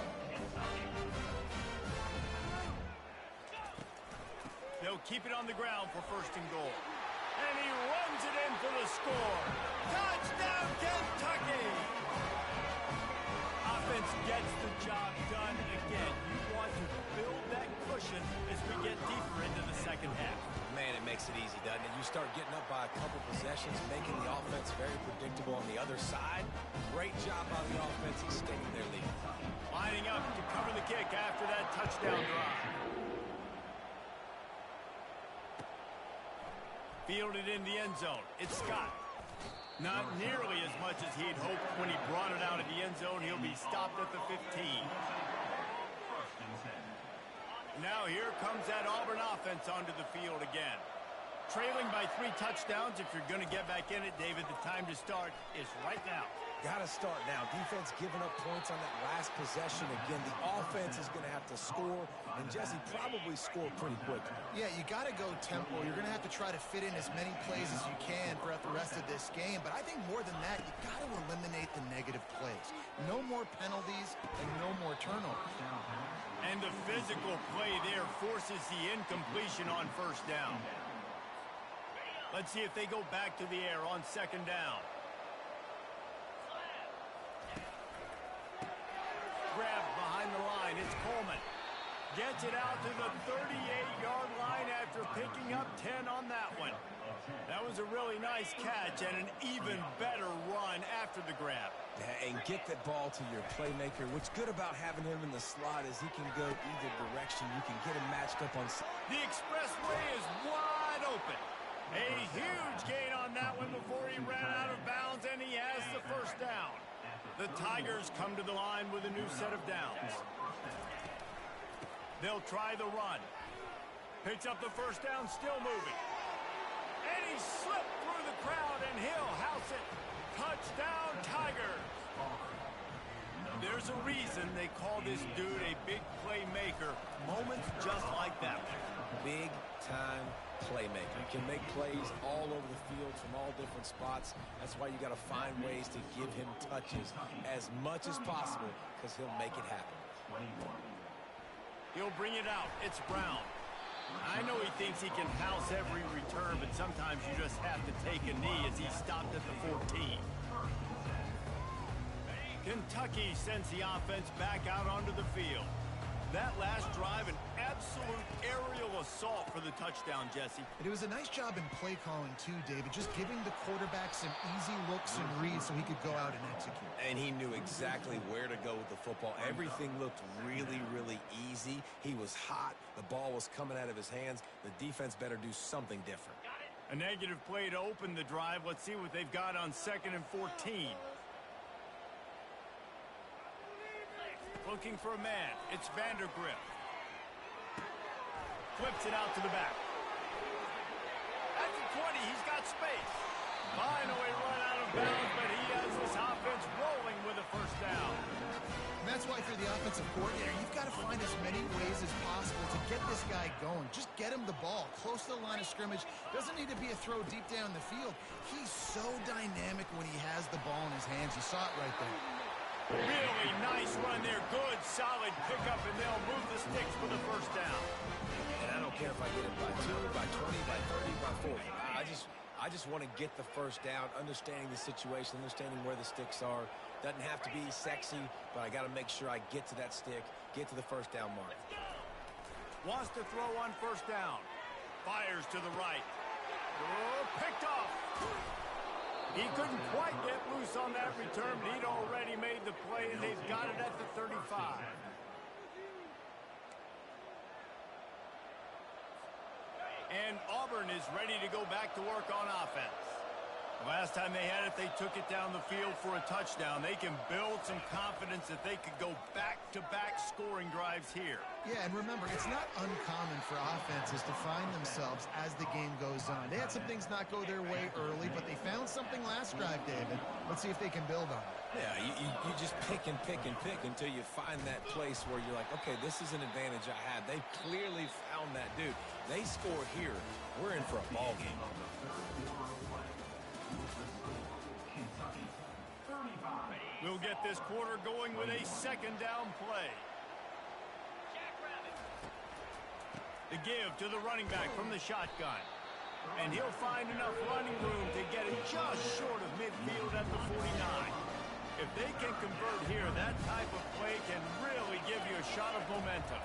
They'll keep it on the ground for first and goal. And he runs it in for the score. Touchdown, Kentucky! Offense gets the job done again. You want to build that cushion as we get deeper into the second half. Man, it makes it easy, doesn't it? You start getting up by a couple possessions, making the offense very predictable on the other side. Great job by the offense extending their lead. Lining up to cover the kick after that touchdown drive. Fielded in the end zone. It's Scott. Not nearly as much as he'd hoped when he brought it out of the end zone. He'll be stopped at the 15. Now here comes that Auburn offense onto the field again. Trailing by 3 touchdowns. If you're going to get back in it, David, the time to start is right now. Got to start now. Defense giving up points on that last possession. Again, the offense is going to have to score, and Jesse probably score pretty quickly. Yeah, you got to go tempo. You're going to have to try to fit in as many plays as you can throughout the rest of this game. But I think more than that, you got to eliminate the negative plays. No more penalties and no more turnovers. And the physical play there forces the incompletion on first down. Let's see if they go back to the air on second down. Grab behind the line. It's Coleman. Gets it out to the 38-yard line after picking up 10 on that one. That was a really nice catch and an even better run after the grab. And get that ball to your playmaker. What's good about having him in the slot is he can go either direction. You can get him matched up on... The expressway is wide open. A huge gain on that one before he ran out of bounds, and he has the first down. The Tigers come to the line with a new set of downs. They'll try the run. Picks up the first down, still moving. And he slipped through the crowd, and he'll house it. Touchdown, Tigers. There's a reason they call this dude a big playmaker. Moments just like that one. Big-time playmaker. He can make plays all over the field from all different spots. That's why you got to find ways to give him touches as much as possible, because he'll make it happen. He'll bring it out. It's Brown. I know he thinks he can house every return, but sometimes you just have to take a knee as he stopped at the 14. Kentucky sends the offense back out onto the field. That last drive, an absolute aerial assault for the touchdown, Jesse. But it was a nice job in play calling, too, David. Just giving the quarterback some easy looks and reads so he could go out and execute. And he knew exactly where to go with the football. Everything looked really, really easy. He was hot. The ball was coming out of his hands. The defense better do something different. A negative play to open the drive. Let's see what they've got on 2nd and 14. Looking for a man. It's Vandergrift. Flips it out to the back. At the 20, he's got space. Finally run out of bounds, but he has this offense rolling with a first down. And that's why for the offensive coordinator, you've got to find as many ways as possible to get this guy going. Just get him the ball close to the line of scrimmage. Doesn't need to be a throw deep down the field. He's so dynamic when he has the ball in his hands. You saw it right there. Really nice run there. Good, solid pickup, and they'll move the sticks for the first down. And I don't care if I get it by 2, by 20, by 30, by 40. I just want to get the first down, understanding the situation, understanding where the sticks are. Doesn't have to be sexy, but I got to make sure I get to that stick, get to the first down mark. Wants to throw on first down. Fires to the right. Oh, picked off. He couldn't quite get loose on that return, but he'd already made the play, and they've got it at the 35. And Auburn is ready to go back to work on offense. Last time they had it, they took it down the field for a touchdown. They can build some confidence that they could go back-to-back scoring drives here. Yeah, and remember, it's not uncommon for offenses to find themselves as the game goes on. They had some things not go their way early, but they found something last drive, David. Let's see if they can build on it. Yeah, you just pick and pick and pick until you find that place where you're like, okay, this is an advantage I have. They clearly found that dude. They score here. We're in for a ball game. We'll get this quarter going with a second down play. The give to the running back from the shotgun. And he'll find enough running room to get it just short of midfield at the 49. If they can convert here, that type of play can really give you a shot of momentum.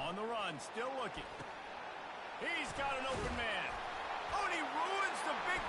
On the run, still looking. He's got an open man. Oh, and he ruins the big